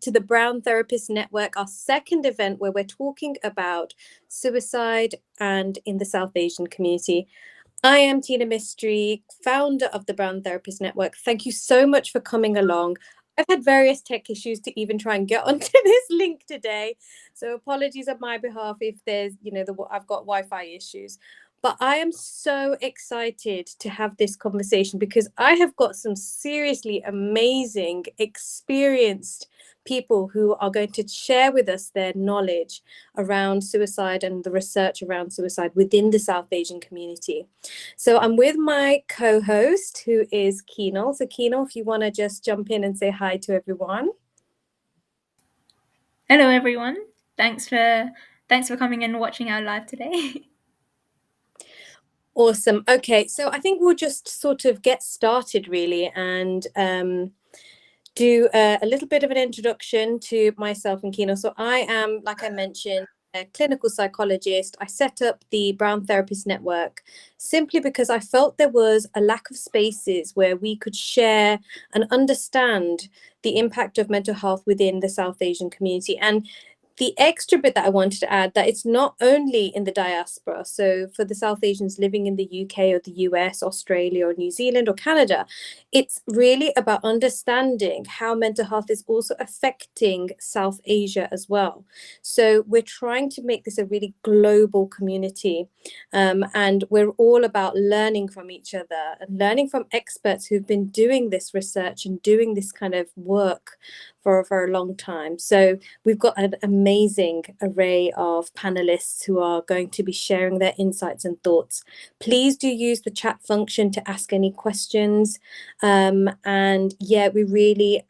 to the Brown Therapist Network, our second event where we're talking about suicide and in the South Asian community. I am Tina Mystery, founder of the Brown Therapist Network. Thank you so much for coming along. I've had various tech issues to even try and get onto this link today. So apologies on my behalf if there's, I've got Wi-Fi issues. But I am so excited to have this conversation because I have got some seriously amazing, experienced people who are going to share with us their knowledge around suicide and the research around suicide within the South Asian community. So I'm with my co-host, who is Keenal. So Keenal, if you want to just jump in and say hi to everyone. Hello, everyone. Thanks for coming and watching our live today. Awesome. Okay, so I think we'll just sort of get started really and do a little bit of an introduction to myself and Keenal. So I am, like I mentioned, a clinical psychologist. I set up the Brown Therapist Network simply because I felt there was a lack of spaces where we could share and understand the impact of mental health within the South Asian community. And the extra bit that I wanted to add, that it's not only in the diaspora. So for the South Asians living in the UK or the US, Australia or New Zealand or Canada, it's really about understanding how mental health is also affecting South Asia as well. So we're trying to make this a really global community. And we're all about learning from each other and learning from experts who've been doing this research and doing this kind of work for a long time. So we've got an amazing array of panelists who are going to be sharing their insights and thoughts. Please do use the chat function to ask any questions. And yeah, we really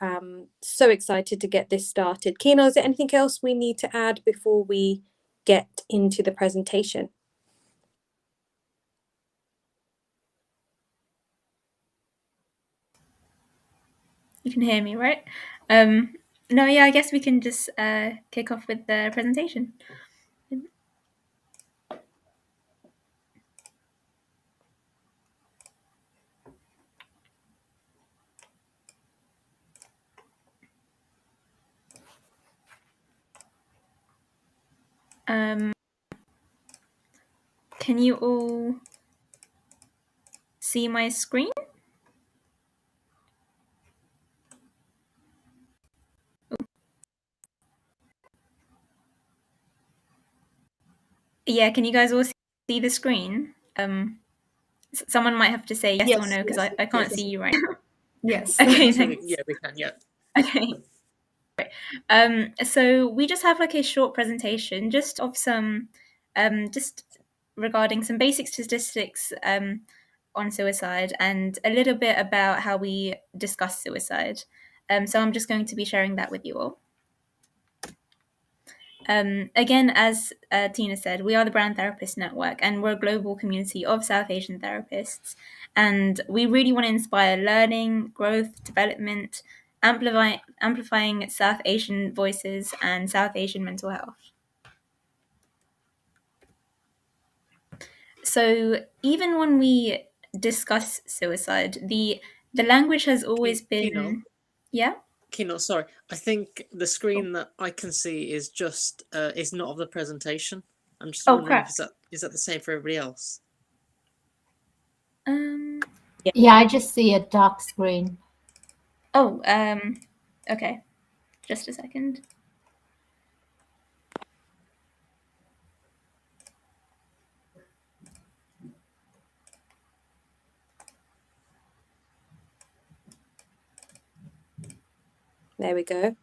so excited to get this started. Keenal, is there anything else we need to add before we get into the presentation? You can hear me, right? No, yeah, I guess we can just kick off with the presentation. Can you all see my screen? Yeah, can you guys all see the screen? Someone might have to say yes or no because I can't see you right now. Yes. Okay, thanks. Yeah, we can, yeah. Okay. So we just have like a short presentation just of some just regarding some basic statistics on suicide and a little bit about how we discuss suicide. So I'm just going to be sharing that with you all. Again, as Tina said, we are the Brown Therapist Network and we're a global community of South Asian therapists. And we really want to inspire learning, growth, development, amplifying South Asian voices and South Asian mental health. So even when we discuss suicide, the language has always been... Keenal? Yeah? Keenal, sorry. I think the screen that I can see is just is not of the presentation. I'm just wondering if is that the same for everybody else? Yeah, I just see a dark screen. Oh, okay. Just a second. There we go.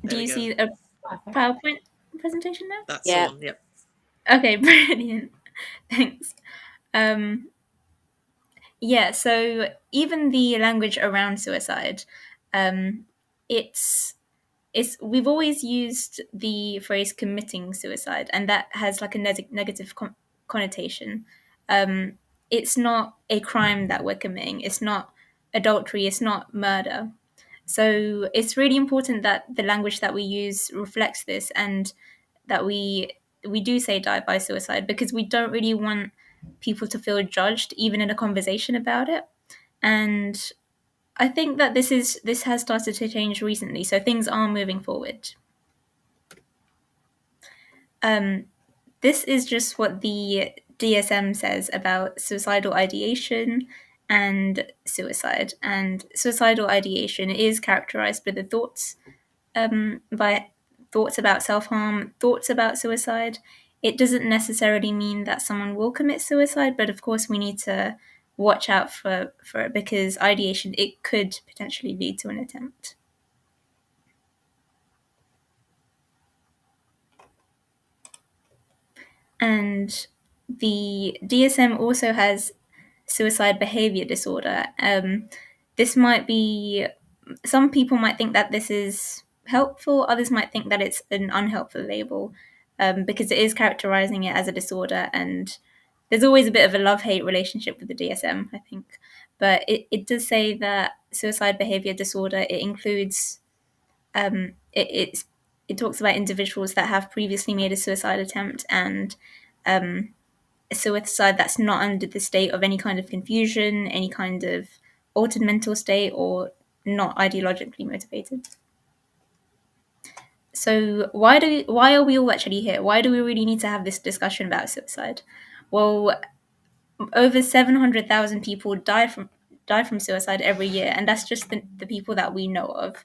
Do you see a PowerPoint presentation now? That's the one, yep. Okay, brilliant. Thanks. Yeah, so even the language around suicide, we've always used the phrase committing suicide, and that has like a negative connotation. It's not a crime that we're committing. It's not adultery. It's not murder. So it's really important that the language that we use reflects this, and that we do say die by suicide, because we don't really want people to feel judged even in a conversation about it. And I think that this has started to change recently, so things are moving forward. This is just what the DSM says about suicidal ideation and suicide. And suicidal ideation is characterized by thoughts about self-harm, thoughts about suicide. It doesn't necessarily mean that someone will commit suicide, but of course we need to watch out for it, because ideation, it could potentially lead to an attempt. And the DSM also has suicide behavior disorder. This might be, some people might think that this is helpful, others might think that it's an unhelpful label, because it is characterizing it as a disorder, and there's always a bit of a love-hate relationship with the DSM, I think. But it does say that suicide behavior disorder, it includes, it talks about individuals that have previously made a suicide attempt, and a suicide that's not under the state of any kind of confusion, any kind of altered mental state, or not ideologically motivated. So why are we all actually here? Why do we really need to have this discussion about suicide? Well, over 700,000 people die from suicide every year, and that's just the people that we know of.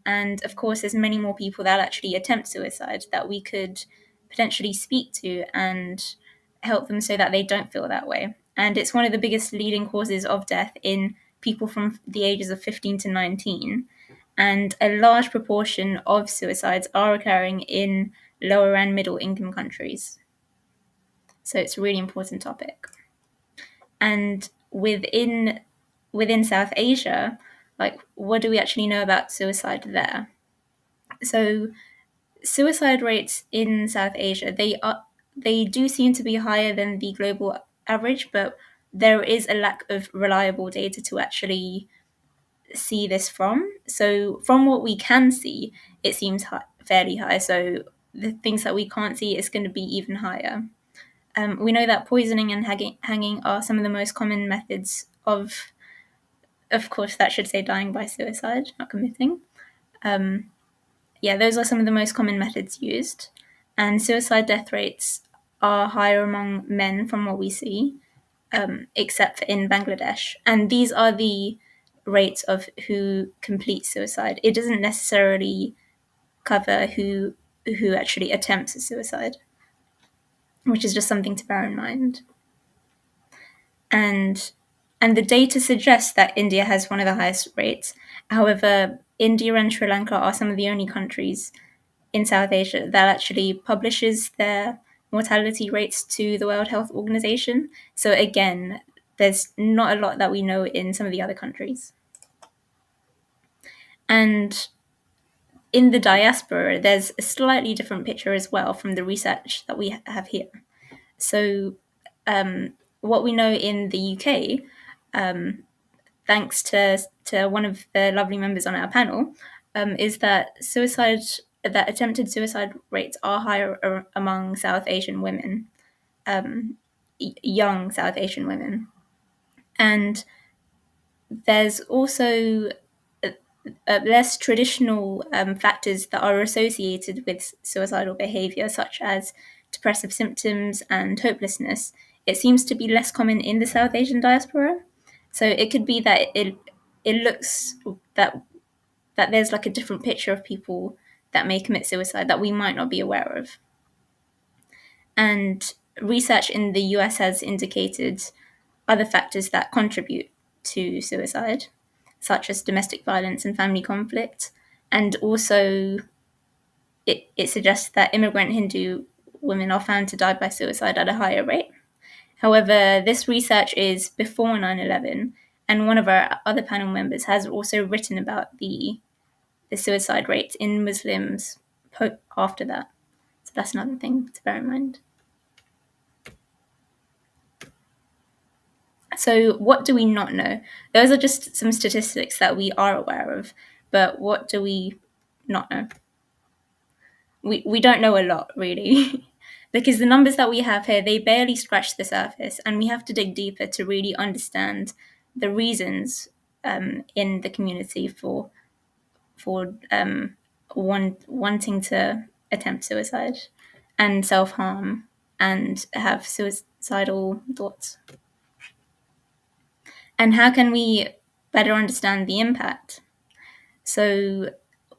And of course, there's many more people that actually attempt suicide that we could potentially speak to and help them so that they don't feel that way. And it's one of the biggest leading causes of death in people from the ages of 15 to 19. And a large proportion of suicides are occurring in lower and middle income countries. So it's a really important topic. And within South Asia, like, what do we actually know about suicide there? So suicide rates in South Asia, they do seem to be higher than the global average, but there is a lack of reliable data to actually see this from. So from what we can see, it seems fairly high. So the things that we can't see is going to be even higher. We know that poisoning and hanging are some of the most common methods of course, that should say dying by suicide, not committing. Those are some of the most common methods used. And suicide death rates are higher among men from what we see, except for in Bangladesh. And these are the rates of who complete suicide. It doesn't necessarily cover who actually attempts suicide, which is just something to bear in mind. And the data suggests that India has one of the highest rates. However, India and Sri Lanka are some of the only countries in South Asia that actually publishes their mortality rates to the World Health Organization. So again, there's not a lot that we know in some of the other countries. And in the diaspora, there's a slightly different picture as well from the research that we have here. So what we know in the UK, thanks to one of the lovely members on our panel, is that attempted suicide rates are higher among South Asian women, young South Asian women. And there's also less traditional factors that are associated with suicidal behavior, such as depressive symptoms and hopelessness. It seems to be less common in the South Asian diaspora. So it could be that it looks that there's like a different picture of people that may commit suicide that we might not be aware of. And research in the US has indicated other factors that contribute to suicide, such as domestic violence and family conflict. And also, it suggests that immigrant Hindu women are found to die by suicide at a higher rate. However, this research is before 9/11, and one of our other panel members has also written about the suicide rates in Muslims after that. So that's another thing to bear in mind. So what do we not know? Those are just some statistics that we are aware of, but what do we not know? We don't know a lot, really, because the numbers that we have here, they barely scratch the surface, and we have to dig deeper to really understand the reasons in the community for wanting to attempt suicide and self-harm and have suicidal thoughts. And how can we better understand the impact? So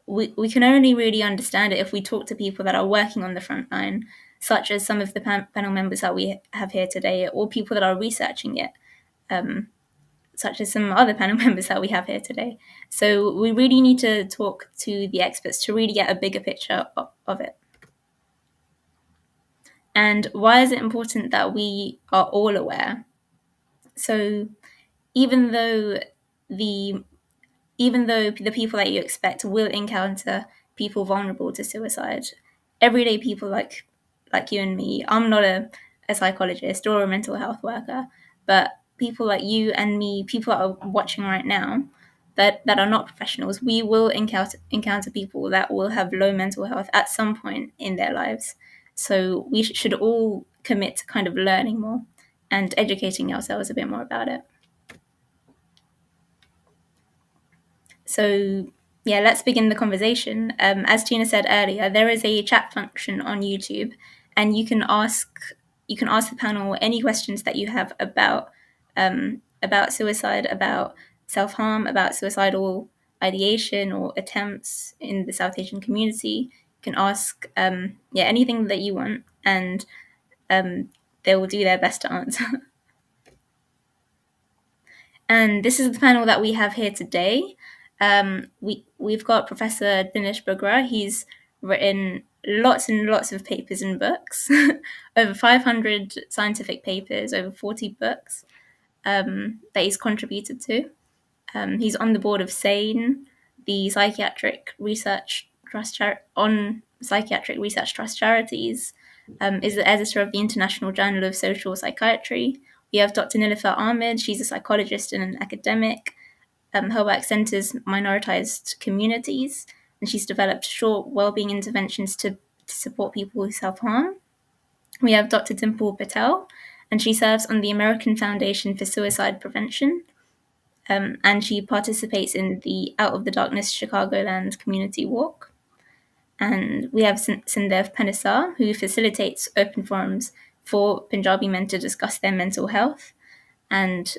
we can only really understand it if we talk to people that are working on the front line, such as some of the panel members that we have here today, or people that are researching it, such as some other panel members that we have here today. So we really need to talk to the experts to really get a bigger picture of it. And why is it important that we are all aware? So even though the people that you expect will encounter people vulnerable to suicide, everyday people like you and me, I'm not a psychologist or a mental health worker, but people like you and me, people that are watching right now, that are not professionals, we will encounter people that will have low mental health at some point in their lives. So we should all commit to kind of learning more and educating ourselves a bit more about it. So yeah, let's begin the conversation. As Tina said earlier, there is a chat function on YouTube, and you can ask the panel any questions that you have about suicide, about self-harm, about suicidal ideation or attempts in the South Asian community. You can ask anything that you want, and they will do their best to answer. And this is the panel that we have here today. We've got Professor Dinesh Bogra. He's written lots and lots of papers and books, over 500 scientific papers, over 40 books that he's contributed to. He's on the board of SANE, the Psychiatric Research Trust Psychiatric Research Trust Charities, is the editor of the International Journal of Social Psychiatry. We have Dr. Nilufer Ahmed. She's a psychologist and an academic. Her work centers minoritized communities, and she's developed short wellbeing interventions to support people who self-harm. We have Dr. Dimple Patel, and she serves on the American Foundation for Suicide Prevention, and she participates in the Out of the Darkness Chicagoland Community Walk. And we have Sandev Panaser, who facilitates open forums for Punjabi men to discuss their mental health, and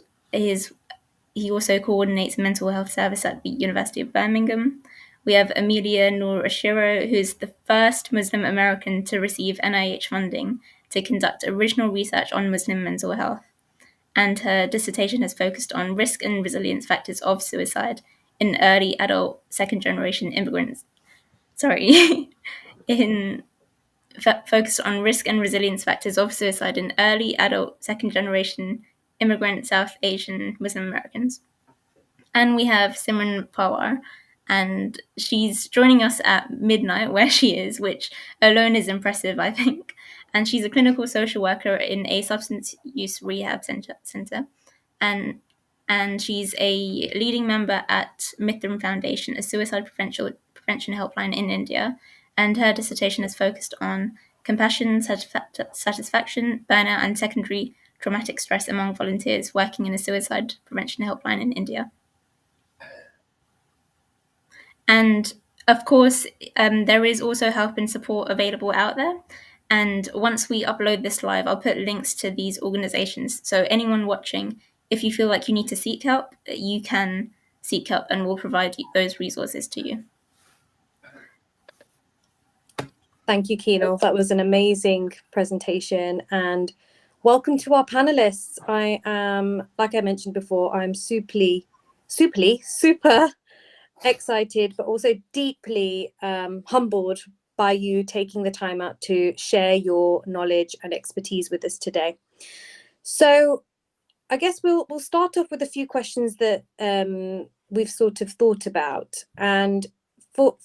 he also coordinates a mental health service at the University of Birmingham. We have Amelia Noor-Oshiro, who's the first Muslim American to receive NIH funding to conduct original research on Muslim mental health. And her dissertation has focused on risk and resilience factors of suicide in early adult second-generation immigrants. Focused on risk and resilience factors of suicide in early adult second-generation immigrant South Asian Muslim Americans. And we have Simran Pawar, and she's joining us at midnight where she is, which alone is impressive, I think. And she's a clinical social worker in a substance use rehab center. And she's a leading member at Mitram Foundation, a suicide prevention helpline in India. And her dissertation is focused on compassion, satisfaction, burnout, and secondary traumatic stress among volunteers working in a suicide prevention helpline in India. And of course, there is also help and support available out there. And once we upload this live, I'll put links to these organizations. So anyone watching, if you feel like you need to seek help, you can seek help, and we'll provide those resources to you. Thank you, Kino. That was an amazing presentation, and welcome to our panelists. I am, like I mentioned before, I'm super excited, but also deeply humbled by you taking the time out to share your knowledge and expertise with us today. So I guess we'll start off with a few questions that we've sort of thought about. And for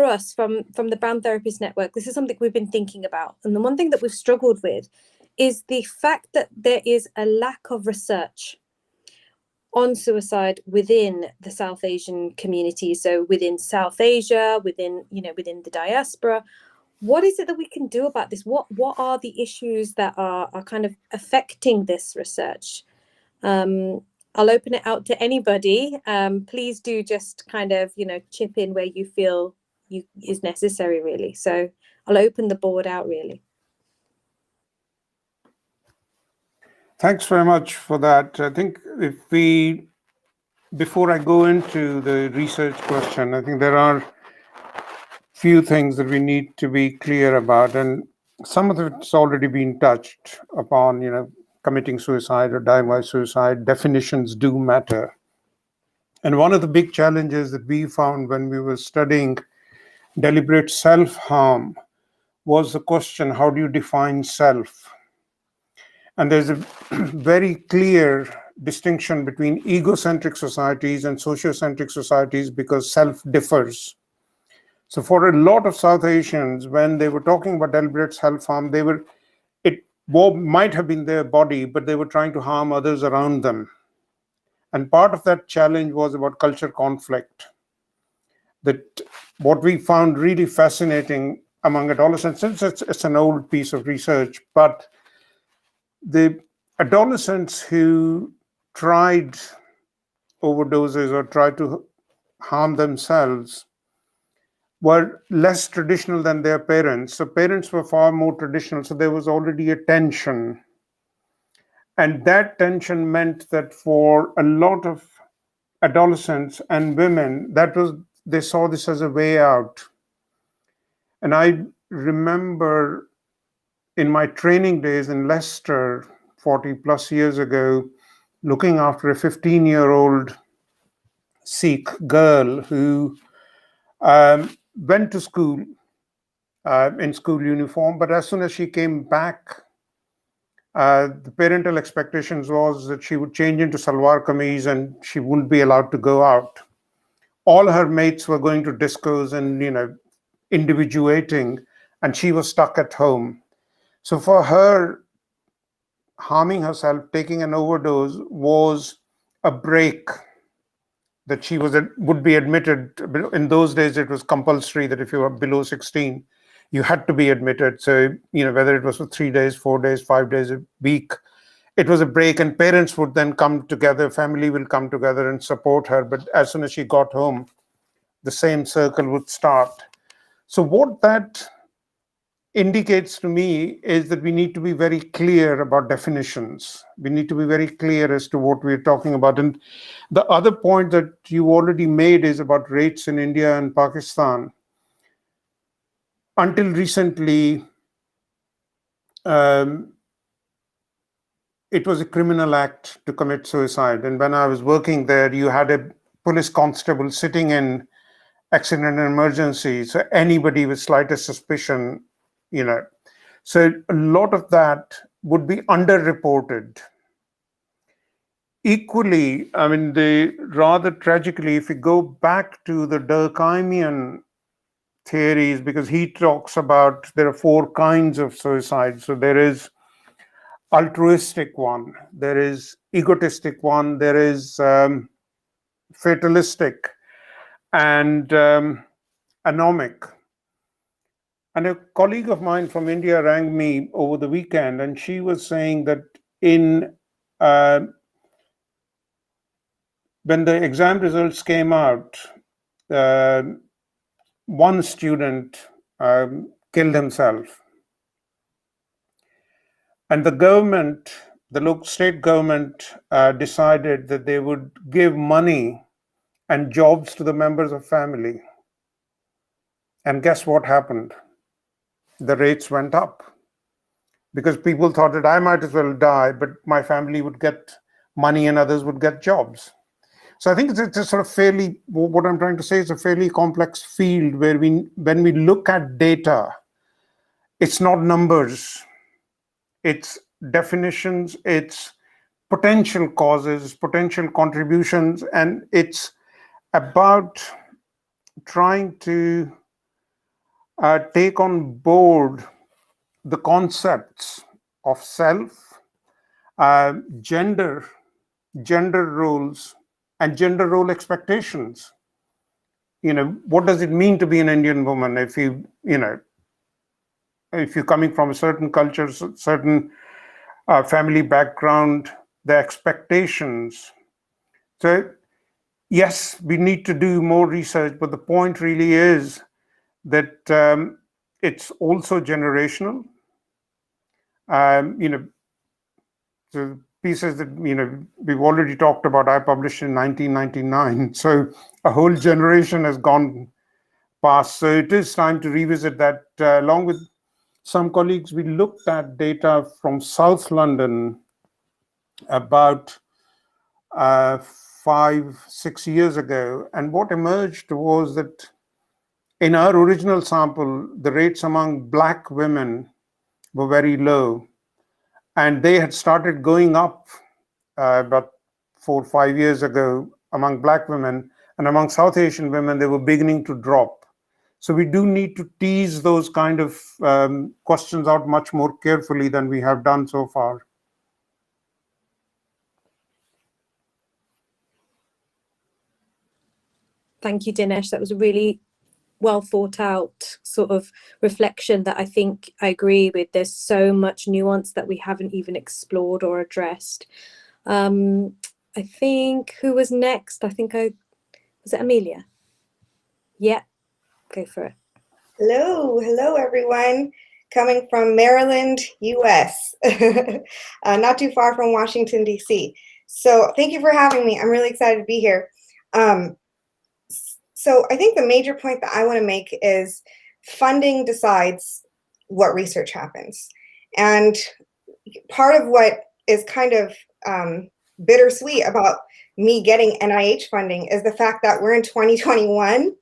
us from the Brown Therapist Network, this is something we've been thinking about. And the one thing that we've struggled with is the fact that there is a lack of research on suicide within the South Asian community. So within South Asia, within the diaspora. What is it that we can do about this? What are the issues that are kind of affecting this research? I'll open it out to anybody. Please do just kind of, chip in where you feel is necessary, really. So I'll open the board out, really. Thanks very much for that. I think before I go into the research question, I think there are few things that we need to be clear about, and some of it's already been touched upon. Committing suicide or dying by suicide, definitions do matter. And one of the big challenges that we found when we were studying deliberate self-harm was the question, how do you define self? And there's a very clear distinction between egocentric societies and sociocentric societies because self differs. So for a lot of South Asians, when they were talking about deliberate self-harm, it might have been their body, but they were trying to harm others around them. And part of that challenge was about culture conflict. That what we found really fascinating among adolescents, since it's an old piece of research, but the adolescents who tried overdoses or tried to harm themselves were less traditional than their parents. So parents were far more traditional. So there was already a tension. And that tension meant that for a lot of adolescents and women, they saw this as a way out. And I remember in my training days in Leicester, 40 plus years ago, looking after a 15-year-old Sikh girl who went to school in school uniform, but as soon as she came back, the parental expectations was that she would change into salwar kameez and she wouldn't be allowed to go out. All her mates were going to discos and individuating, and she was stuck at home. So for her, harming herself, taking an overdose was a break that she would be admitted. In those days, it was compulsory that if you were below 16, you had to be admitted. So, whether it was for 3 days, 4 days, 5 days a week, it was a break, and parents would then come together, family will come together and support her. But as soon as she got home, the same circle would start. So what that indicates to me is that we need to be very clear about definitions. We need to be very clear as to what we're talking about. And the other point that you already made is about rates in India and Pakistan. Until recently, it was a criminal act to commit suicide. And when I was working there, you had a police constable sitting in accident and emergency. So anybody with slightest suspicion, so a lot of that would be underreported. Equally, rather tragically, if you go back to the Durkheimian theories, because he talks about there are 4 kinds of suicide. So there is altruistic one, there is egotistic one, there is fatalistic, and anomic. And a colleague of mine from India rang me over the weekend, and she was saying that when the exam results came out, one student killed himself. And the government, the local state government, decided that they would give money and jobs to the members of family. And guess what happened? The rates went up because people thought that I might as well die, but my family would get money and others would get jobs. So I think it's a sort of fairly, what I'm trying to say is a fairly complex field where when we look at data, it's not numbers, it's definitions, it's potential causes, potential contributions, and it's about trying to take on board the concepts of self, gender roles, and gender role expectations. What does it mean to be an Indian woman if you're coming from a certain culture, certain family background, the expectations So yes, we need to do more research, but the point really is that it's also generational. The pieces that we've already talked about, I published in 1999. So a whole generation has gone past. So it is time to revisit that. Along with some colleagues, we looked at data from South London about 5-6 years ago, and what emerged was that in our original sample, the rates among Black women were very low, and they had started going up about 4 or 5 years ago among Black women, and among South Asian women, they were beginning to drop. So we do need to tease those kind of questions out much more carefully than we have done so far. Thank you, Dinesh. That was a really well thought out sort of reflection that I think I agree with. There's so much nuance that we haven't even explored or addressed. I think, who was next? Was it Amelia? Yeah, go for it. Hello everyone. Coming from Maryland, US, not too far from Washington, DC. So thank you for having me. I'm really excited to be here. So I think the major point that I want to make is funding decides what research happens. And part of what is kind of bittersweet about me getting NIH funding is the fact that we're in 2021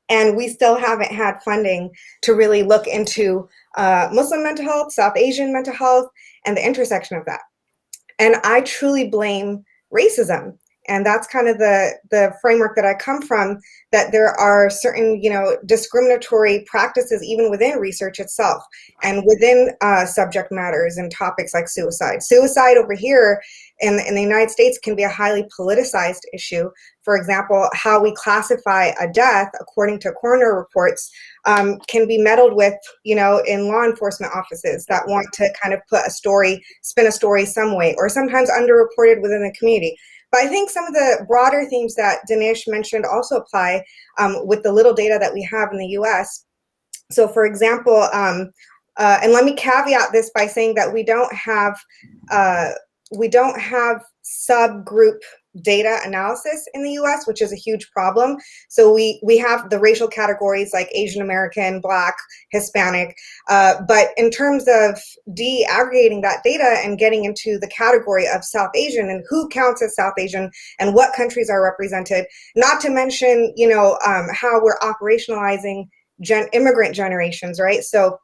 and we still haven't had funding to really look into Muslim mental health, South Asian mental health, and the intersection of that. And I truly blame racism. And that's kind of the framework that I come from, that there are certain, discriminatory practices even within research itself and within subject matters and topics like suicide. Suicide over here in the United States can be a highly politicized issue. For example, how we classify a death according to coroner reports can be meddled with, in law enforcement offices that want to kind of spin a story some way, or sometimes underreported within the community. But I think some of the broader themes that Dinesh mentioned also apply with the little data that we have in the US. So for example, and let me caveat this by saying that we don't have subgroup data analysis in the US, which is a huge problem. So we have the racial categories like Asian American, Black, Hispanic, but in terms of de-aggregating that data and getting into the category of South Asian and who counts as South Asian and what countries are represented, not to mention, how we're operationalizing immigrant generations, right? So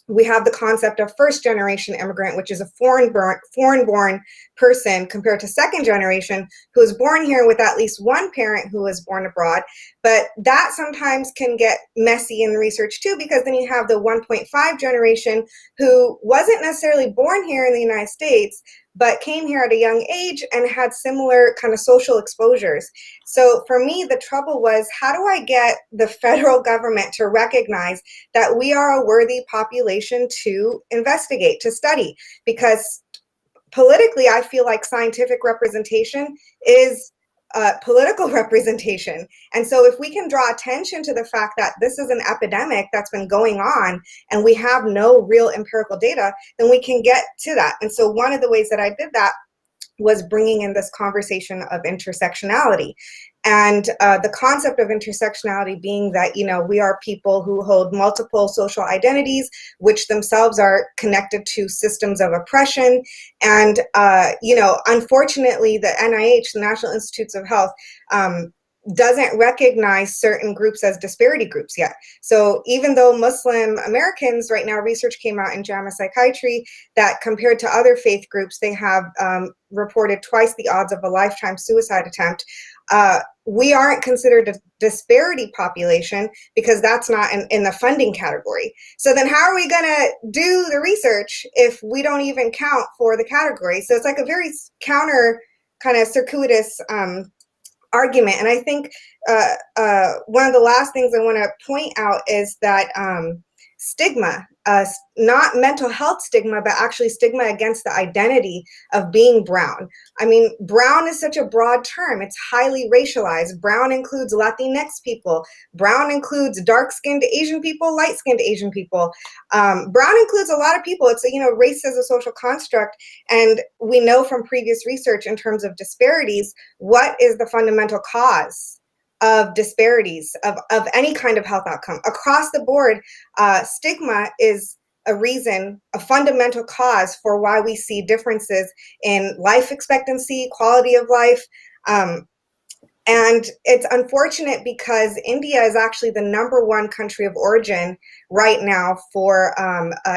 we have the concept of first generation immigrant, which is a foreign-born person, compared to second generation, who is born here with at least one parent who was born abroad. But that sometimes can get messy in research too, because then you have the 1.5 generation who wasn't necessarily born here in the United States, but came here at a young age and had similar kind of social exposures. So for me, the trouble was, how do I get the federal government to recognize that we are a worthy population to investigate, to study? Because politically, I feel like scientific representation is political representation. And so if we can draw attention to the fact that this is an epidemic that's been going on and we have no real empirical data, then we can get to that. And so one of the ways that I did that was bringing in this conversation of intersectionality. And the concept of intersectionality being that, we are people who hold multiple social identities, which themselves are connected to systems of oppression. And, unfortunately, the NIH, the National Institutes of Health, doesn't recognize certain groups as disparity groups yet. So even though Muslim Americans, right now, research came out in JAMA Psychiatry that compared to other faith groups, they have reported twice the odds of a lifetime suicide attempt. We aren't considered a disparity population because that's not in the funding category. So then how are we going to do the research if we don't even count for the category? So it's like a very counter kind of circuitous argument. And I think one of the last things I want to point out is that stigma, not mental health stigma, but actually stigma against the identity of being brown. I mean, brown is such a broad term. It's highly racialized. Brown includes Latinx people. Brown includes dark-skinned Asian people, light-skinned Asian people. Brown includes a lot of people. It's, race is a social construct. And we know from previous research in terms of disparities, what is the fundamental cause of disparities of any kind of health outcome across the board? Stigma is a fundamental cause for why we see differences in life expectancy, quality of life. And it's unfortunate because India is actually the #1 country of origin right now for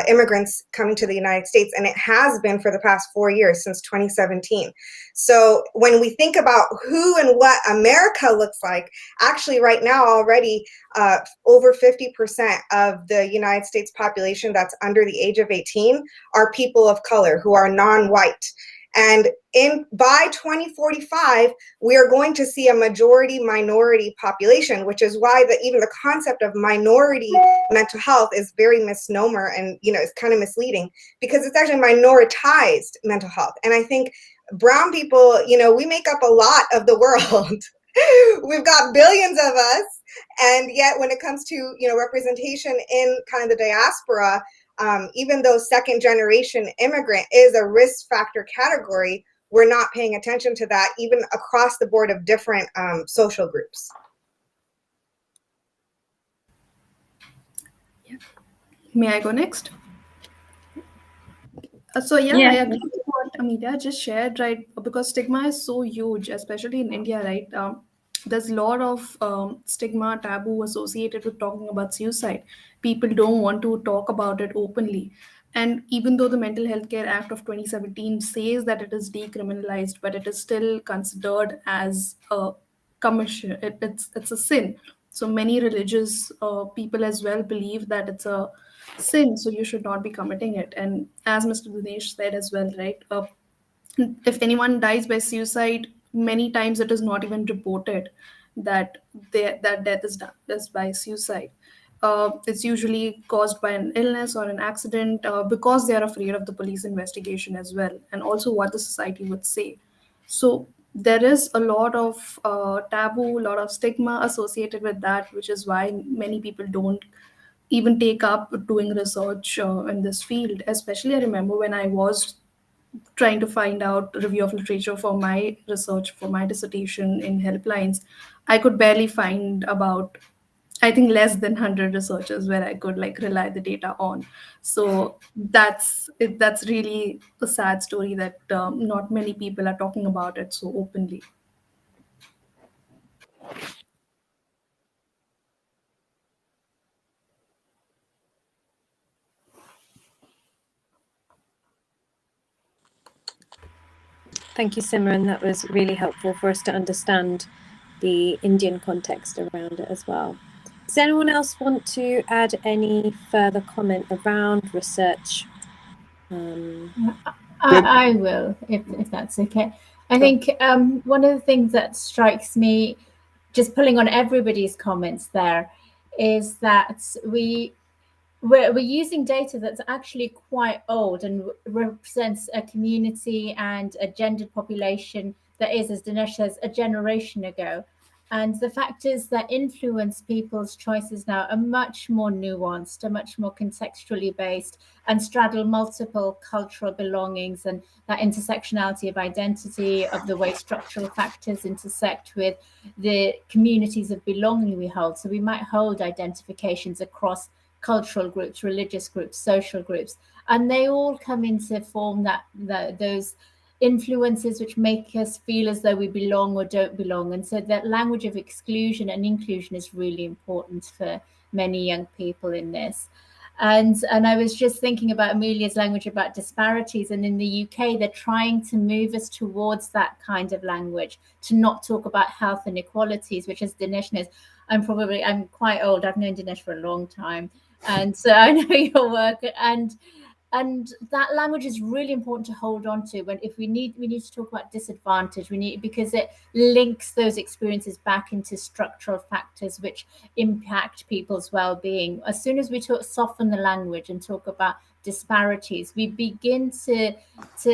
immigrants coming to the United States. And it has been for the past 4 years, since 2017. So when we think about who and what America looks like, actually right now already over 50% of the United States population that's under the age of 18 are people of color who are non-white. And by 2045, we are going to see a majority-minority population, which is why even the concept of minority mental health is very misnomer and, it's kind of misleading, because it's actually minoritized mental health. And I think brown people, we make up a lot of the world. We've got billions of us. And yet when it comes to, representation in kind of the diaspora, even though second-generation immigrant is a risk factor category, we're not paying attention to that, even across the board of different social groups. Yeah. May I go next? I agree with what Amelia just shared, right? Because stigma is so huge, especially in India, right? There's a lot of stigma, taboo associated with talking about suicide. People don't want to talk about it openly. And even though the Mental Health Care Act of 2017 says that it is decriminalized, but it is still considered as a commission. It's a sin. So many religious people as well believe that it's a sin, so you should not be committing it. And as Mr. Dinesh said as well, right? If anyone dies by suicide, many times it is not even reported that that death is done just by suicide. It's usually caused by an illness or an accident because they are afraid of the police investigation as well, and also what the society would say. So there is a lot of taboo, a lot of stigma associated with that, which is why many people don't even take up doing research in this field. Especially, I remember when I was trying to find out review of literature for my research for my dissertation in helplines, I could barely find about, I think, less than 100 researchers where I could rely the data on. So that's it. That's really a sad story that not many people are talking about it so openly. Thank you, Simran. That was really helpful for us to understand the Indian context around it as well. Does anyone else want to add any further comment around research? I will, if that's okay. I think one of the things that strikes me, just pulling on everybody's comments there, is that we're using data that's actually quite old and represents a community and a gendered population that is, as Dinesh says, a generation ago. And the factors that influence people's choices now are much more nuanced, are much more contextually based, and straddle multiple cultural belongings and that intersectionality of identity, of the way structural factors intersect with the communities of belonging we hold. So we might hold identifications across cultural groups, religious groups, social groups, and they all come into form those influences which make us feel as though we belong or don't belong. And so that language of exclusion and inclusion is really important for many young people in this. And I was just thinking about Amelia's language about disparities, and in the UK they're trying to move us towards that kind of language, to not talk about health inequalities, which, as Dinesh knows, I'm quite old, I've known Dinesh for a long time, and so I know your work. And and that language is really important to hold on to if we need to talk about disadvantage, because it links those experiences back into structural factors which impact people's well-being. As soon as we soften the language and talk about disparities, we begin to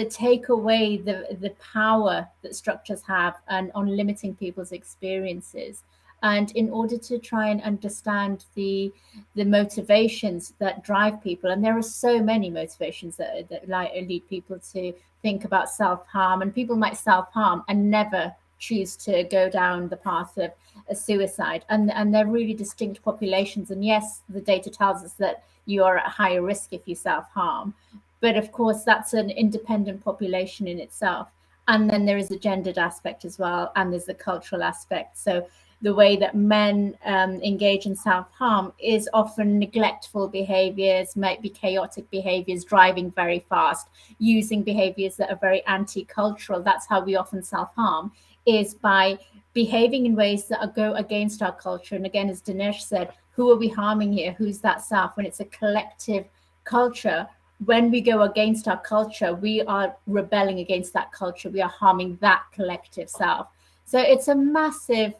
take away the power that structures have and on limiting people's experiences. And in order to try and understand the motivations that drive people, and there are so many motivations that lead people to think about self-harm, and people might self-harm and never choose to go down the path of a suicide, and they're really distinct populations. And yes, the data tells us that you are at higher risk if you self-harm, but of course that's an independent population in itself. And then there is a gendered aspect as well, and there's the cultural aspect. So the way that men engage in self-harm is often neglectful behaviors, might be chaotic behaviors, driving very fast, using behaviors that are very anti-cultural. That's how we often self-harm, is by behaving in ways that go against our culture. And again, as Dinesh said, who are we harming here? Who's that self? When it's a collective culture, when we go against our culture, we are rebelling against that culture. We are harming that collective self. So it's a massive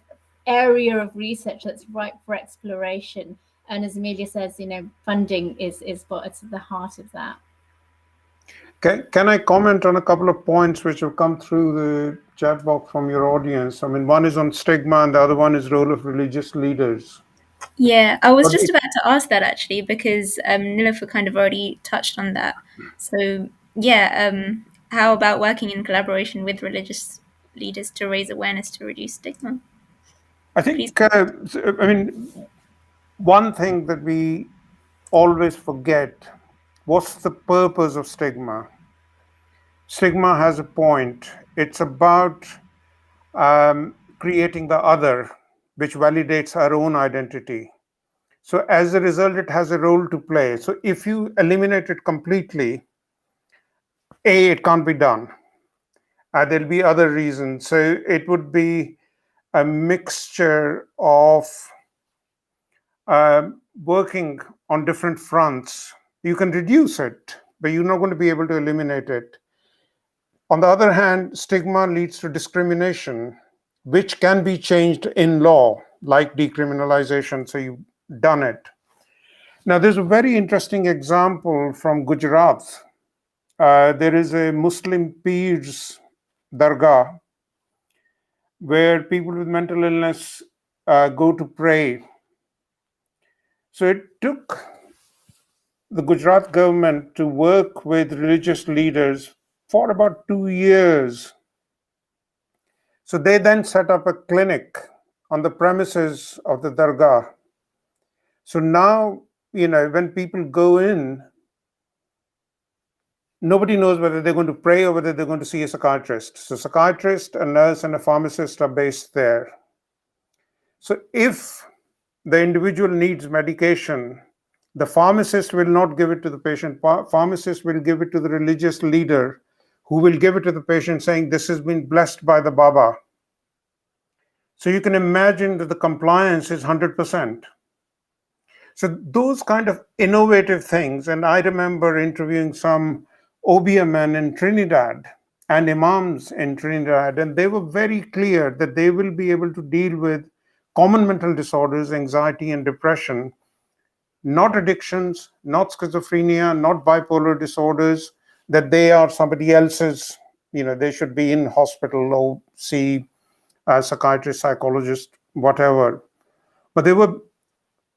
area of research that's ripe for exploration. And as Amelia says, funding is what's at the heart of that. Can I comment on a couple of points which have come through the chat box from your audience? I mean, one is on stigma and the other one is role of religious leaders. Yeah, I was just about to ask that actually, because Nilufer kind of already touched on that. So yeah, how about working in collaboration with religious leaders to raise awareness to reduce stigma? I think, one thing that we always forget, what's the purpose of stigma? Stigma has a point. It's about creating the other, which validates our own identity. So as a result, it has a role to play. So if you eliminate it completely, it can't be done. There'll be other reasons. So it would be a mixture of working on different fronts. You can reduce it, but you're not going to be able to eliminate it. On the other hand, stigma leads to discrimination, which can be changed in law, like decriminalization. So you've done it. Now, there's a very interesting example from Gujarat. There is a Muslim Peers Dargah where people with mental illness go to pray. So it took the Gujarat government to work with religious leaders for about 2 years. So they then set up a clinic on the premises of the Dargah. So now, when people go in, nobody knows whether they're going to pray or whether they're going to see a psychiatrist. So psychiatrist, a nurse, and a pharmacist are based there. So if the individual needs medication, the pharmacist will not give it to the patient. Pharmacist will give it to the religious leader, who will give it to the patient saying, this has been blessed by the Baba. So you can imagine that the compliance is 100%. So those kind of innovative things, and I remember interviewing some Obeah men in Trinidad and imams in Trinidad, and they were very clear that they will be able to deal with common mental disorders, anxiety and depression, not addictions, not schizophrenia, not bipolar disorders, that they are somebody else's, they should be in hospital or see a psychiatrist, psychologist, whatever. But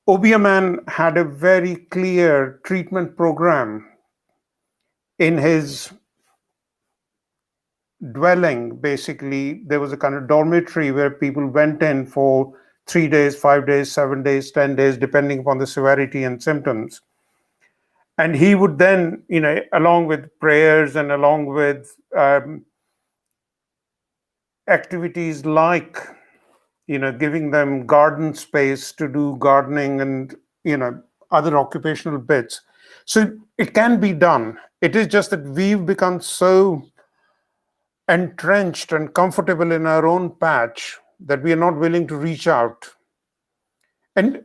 Obeah man had a very clear treatment program in his dwelling. Basically, there was a kind of dormitory where people went in for 3 days, 5 days, 7 days, 10 days, depending upon the severity and symptoms. And he would then, along with prayers and along with activities like, giving them garden space to do gardening and, other occupational bits. So it can be done. It is just that we've become so entrenched and comfortable in our own patch that we are not willing to reach out. And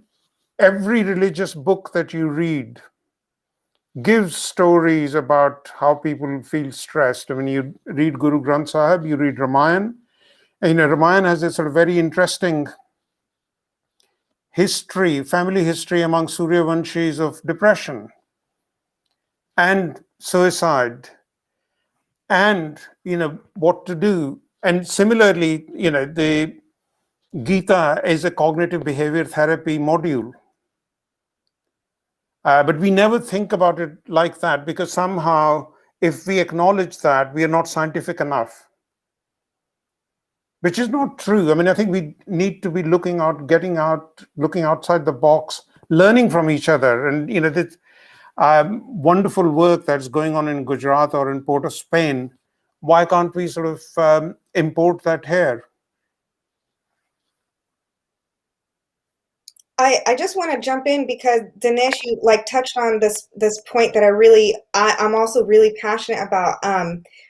every religious book that you read gives stories about how people feel stressed. I mean, you read Guru Granth Sahib, you read Ramayana, and Ramayana has a sort of very interesting history, family history among Suryavanshis of depression and suicide, and what to do. And similarly, the Gita is a cognitive behavior therapy module. But we never think about it like that, because somehow, if we acknowledge that, we are not scientific enough, which is not true. I mean, I think we need to be looking outside the box, learning from each other. And, this wonderful work that's going on in Gujarat or in Port of Spain, why can't we sort of import that here? I just want to jump in because Dinesh, you touched on this point that I'm also really passionate about.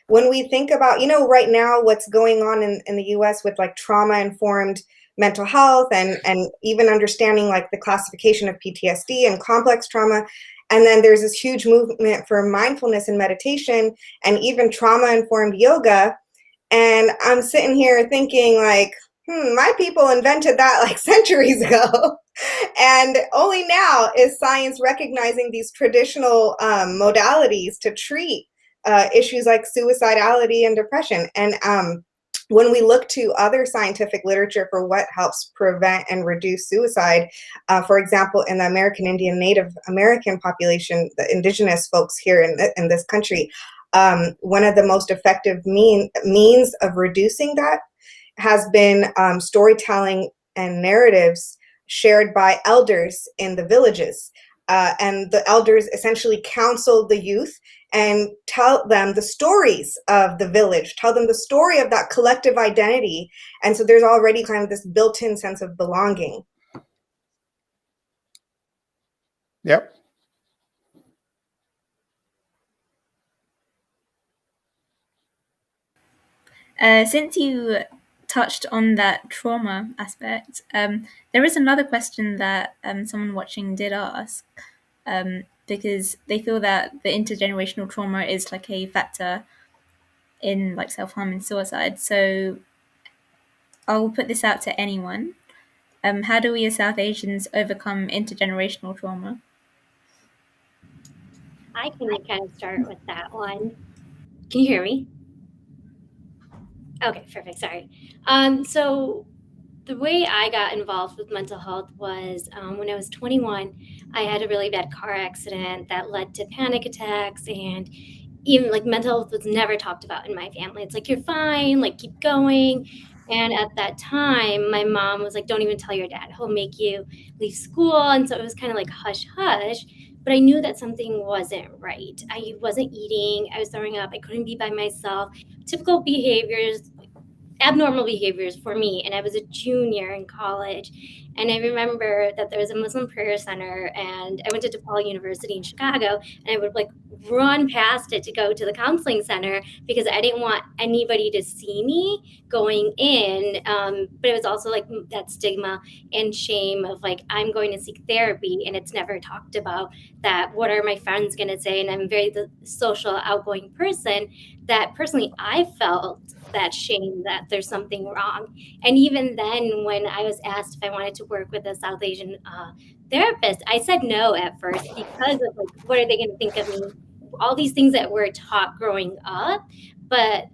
When we think about, right now what's going on in the US with trauma-informed mental health and even understanding the classification of PTSD and complex trauma. And then there's this huge movement for mindfulness and meditation and even trauma-informed yoga. And I'm sitting here thinking my people invented that centuries ago. And only now is science recognizing these traditional modalities to treat issues like suicidality and depression. And when we look to other scientific literature for what helps prevent and reduce suicide, for example, in the American Indian Native American population, the indigenous folks here in this country, one of the most effective means of reducing that has been storytelling and narratives shared by elders in the villages. And the elders essentially counsel the youth and tell them the stories of the village, tell them the story of that collective identity. And so there's already kind of this built-in sense of belonging. Yep. Since you touched on that trauma aspect, there is another question that someone watching did ask, because they feel that the intergenerational trauma is a factor in self-harm and suicide. So I'll put this out to anyone. How do we as South Asians overcome intergenerational trauma? I can kind of start with that one. Can you hear me? Okay, perfect. Sorry. So the way I got involved with mental health was when I was 21, I had a really bad car accident that led to panic attacks, and even mental health was never talked about in my family. It's you're fine, keep going. And at that time, my mom was don't even tell your dad, he'll make you leave school. And so it was kind of hush, hush. But I knew that something wasn't right. I wasn't eating. I was throwing up. I couldn't be by myself. Typical behaviors, abnormal behaviors for me. And I was a junior in college. And I remember that there was a Muslim prayer center, and I went to DePaul University in Chicago, and I would run past it to go to the counseling center because I didn't want anybody to see me going in. But it was also that stigma and shame of I'm going to seek therapy, and it's never talked about that. What are my friends going to say? And I'm very the social, outgoing person that personally I felt that shame that there's something wrong. And even then, when I was asked if I wanted to work with a South Asian therapist, I said no at first because of what are they going to think of me? All these things that were taught growing up. But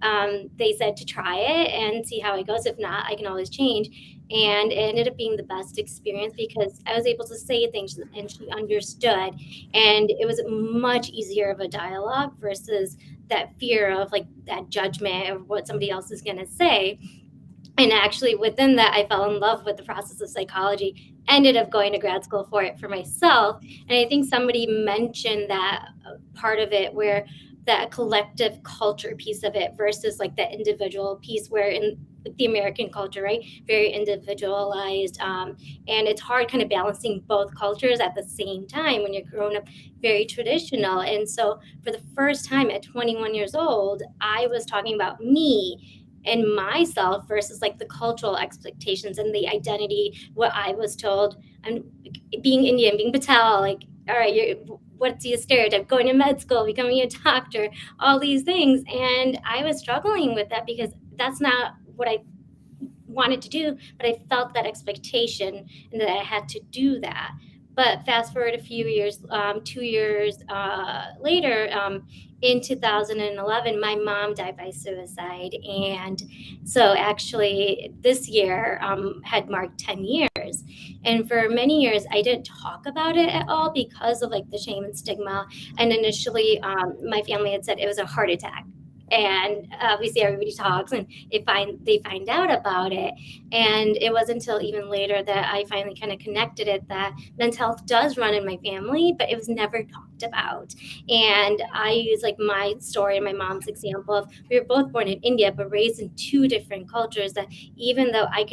they said to try it and see how it goes. If not, I can always change. And it ended up being the best experience because I was able to say things and she understood. And it was much easier of a dialogue versus that fear of that judgment of what somebody else is going to say. And actually within that, I fell in love with the process of psychology, ended up going to grad school for it for myself. And I think somebody mentioned that part of it where that collective culture piece of it versus the individual piece, where in the American culture, right, very individualized, and it's hard kind of balancing both cultures at the same time when you're grown up very traditional. And so for the first time at 21 years old, I was talking about me and myself versus the cultural expectations and the identity, what I was told. And being Indian, being Patel, all right, what's the stereotype? Going to med school, becoming a doctor, all these things. And I was struggling with that because that's not what I wanted to do, but I felt that expectation and that I had to do that. But fast forward a few years, 2 years later, in 2011, my mom died by suicide. And so actually this year had marked 10 years. And for many years, I didn't talk about it at all because of like the shame and stigma. And initially, my family had said it was a heart attack. And obviously everybody talks and they find out about it. And it wasn't until even later that I finally kind of connected it that mental health does run in my family, but it was never talked about. And I use like my story and my mom's example of we were both born in India, but raised in two different cultures, that even though I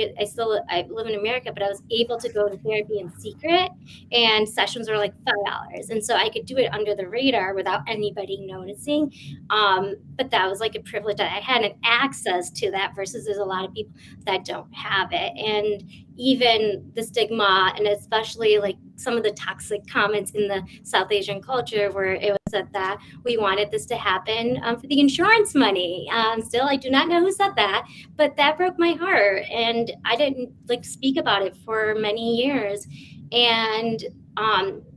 live in America, but I was able to go to therapy in secret, and sessions were like $5. And so I could do it under the radar without anybody noticing. But that was like a privilege that I had, and access to that, versus there's a lot of people that don't have it. And even the stigma, and especially like some of the toxic comments in the South Asian culture, where it was said that we wanted this to happen for the insurance money. Still, I do not know who said that, but that broke my heart. And I didn't like speak about it for many years. And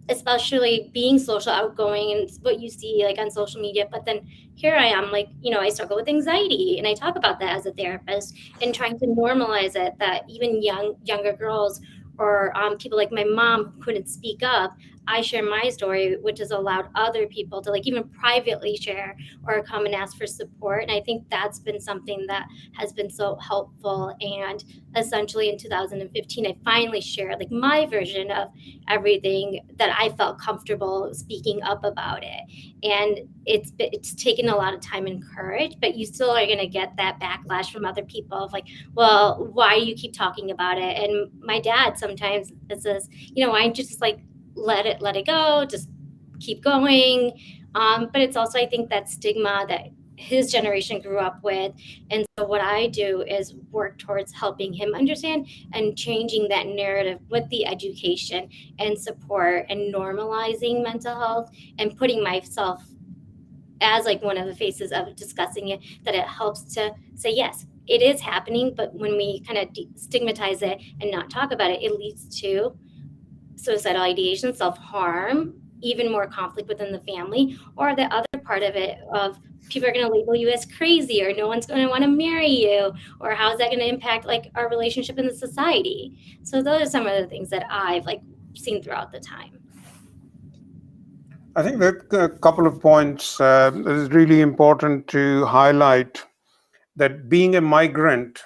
especially being social outgoing and what you see like on social media. But then here I am, like, you know, I struggle with anxiety, and I talk about that as a therapist, and trying to normalize it, that even younger girls or people like my mom who couldn't speak up, I share my story, which has allowed other people to like even privately share or come and ask for support. And I think that's been something that has been so helpful. And essentially in 2015, I finally shared like my version of everything that I felt comfortable speaking up about it. And it's taken a lot of time and courage, but you still are going to get that backlash from other people of like, well, why do you keep talking about it? And my dad sometimes says, you know, why don't you just like let it go, just keep going. But it's also, I think, that stigma that his generation grew up with. And so what I do is work towards helping him understand and changing that narrative with the education and support and normalizing mental health, and putting myself as like one of the faces of discussing it, that it helps to say, yes, it is happening. But when we kind of stigmatize it and not talk about it, it leads to suicidal ideation, self-harm, even more conflict within the family, or the other part of it of people are going to label you as crazy, or no one's going to want to marry you, or how is that going to impact like our relationship in the society. So those are some of the things that I've like seen throughout the time. I think that a couple of points is really important to highlight, that being a migrant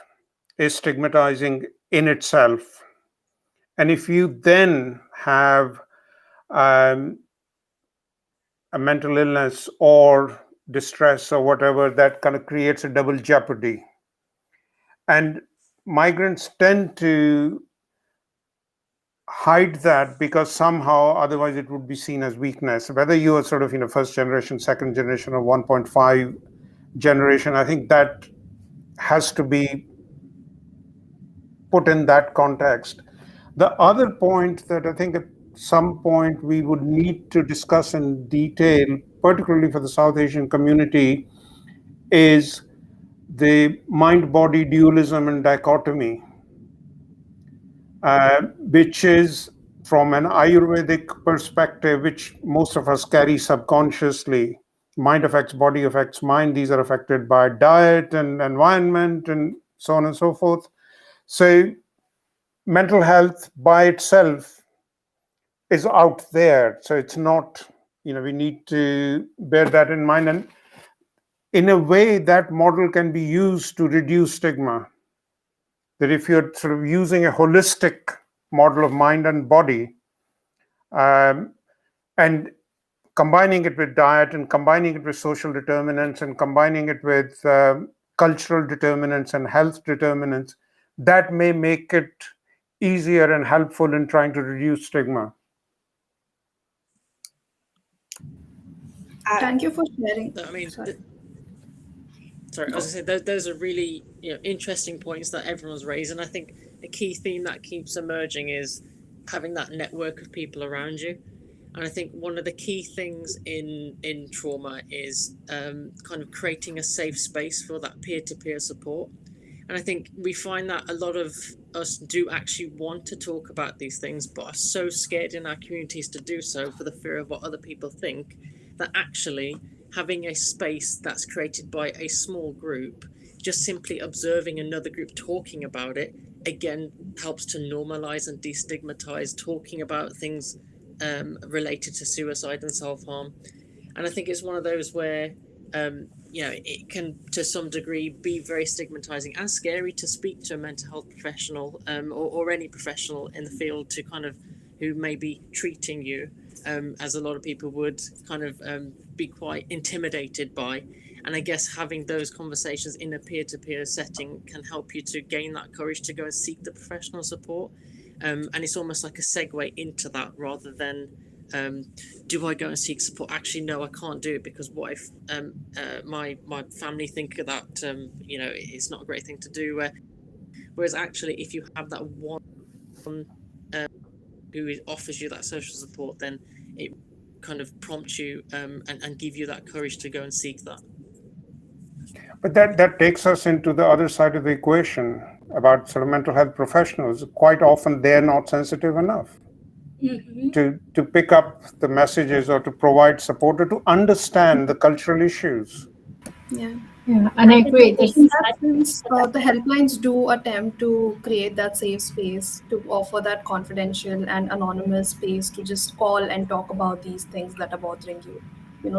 is stigmatizing in itself. And if you then have a mental illness or distress or whatever, that kind of creates a double jeopardy. And migrants tend to hide that because somehow otherwise it would be seen as weakness. Whether you are sort of, you know, first generation, second generation, or 1.5 generation, I think that has to be put in that context. The other point that I think at some point we would need to discuss in detail, particularly for the South Asian community, is the mind-body dualism and dichotomy, which is from an Ayurvedic perspective, which most of us carry subconsciously. Mind affects body, affects mind. These are affected by diet and environment and so on and so forth. So mental health by itself is out there. So it's not, you know, we need to bear that in mind. And in a way, that model can be used to reduce stigma. That if you're sort of using a holistic model of mind and body, and combining it with diet, and combining it with social determinants, and combining it with cultural determinants and health determinants, that may make it easier and helpful in trying to reduce stigma. Thank you for sharing. I mean, sorry, I was going to say, those are really, you know, interesting points that everyone's raised. And I think a key theme that keeps emerging is having that network of people around you. And I think one of the key things in trauma is kind of creating a safe space for that peer-to-peer support. And I think we find that a lot of us do actually want to talk about these things, but are so scared in our communities to do so for the fear of what other people think, that actually having a space that's created by a small group, just simply observing another group talking about it, again, helps to normalize and destigmatize talking about things related to suicide and self-harm. And I think it's one of those where it can to some degree be very stigmatizing and scary to speak to a mental health professional or any professional in the field to kind of who may be treating you, as a lot of people would kind of be quite intimidated by. And I guess having those conversations in a peer-to-peer setting can help you to gain that courage to go and seek the professional support. And it's almost like a segue into that rather than do I go and seek support? Actually, no, I can't do it because what if my family think that it's not a great thing to do. Whereas actually, if you have that one who offers you that social support, then it kind of prompts you and give you that courage to go and seek that. But that takes us into the other side of the equation about sort of mental health professionals. Quite often, they're not sensitive enough to pick up the messages or to provide support or to understand the cultural issues. Yeah, and I agree. The helplines do attempt to create that safe space, to offer that confidential and anonymous space to just call and talk about these things that are bothering you.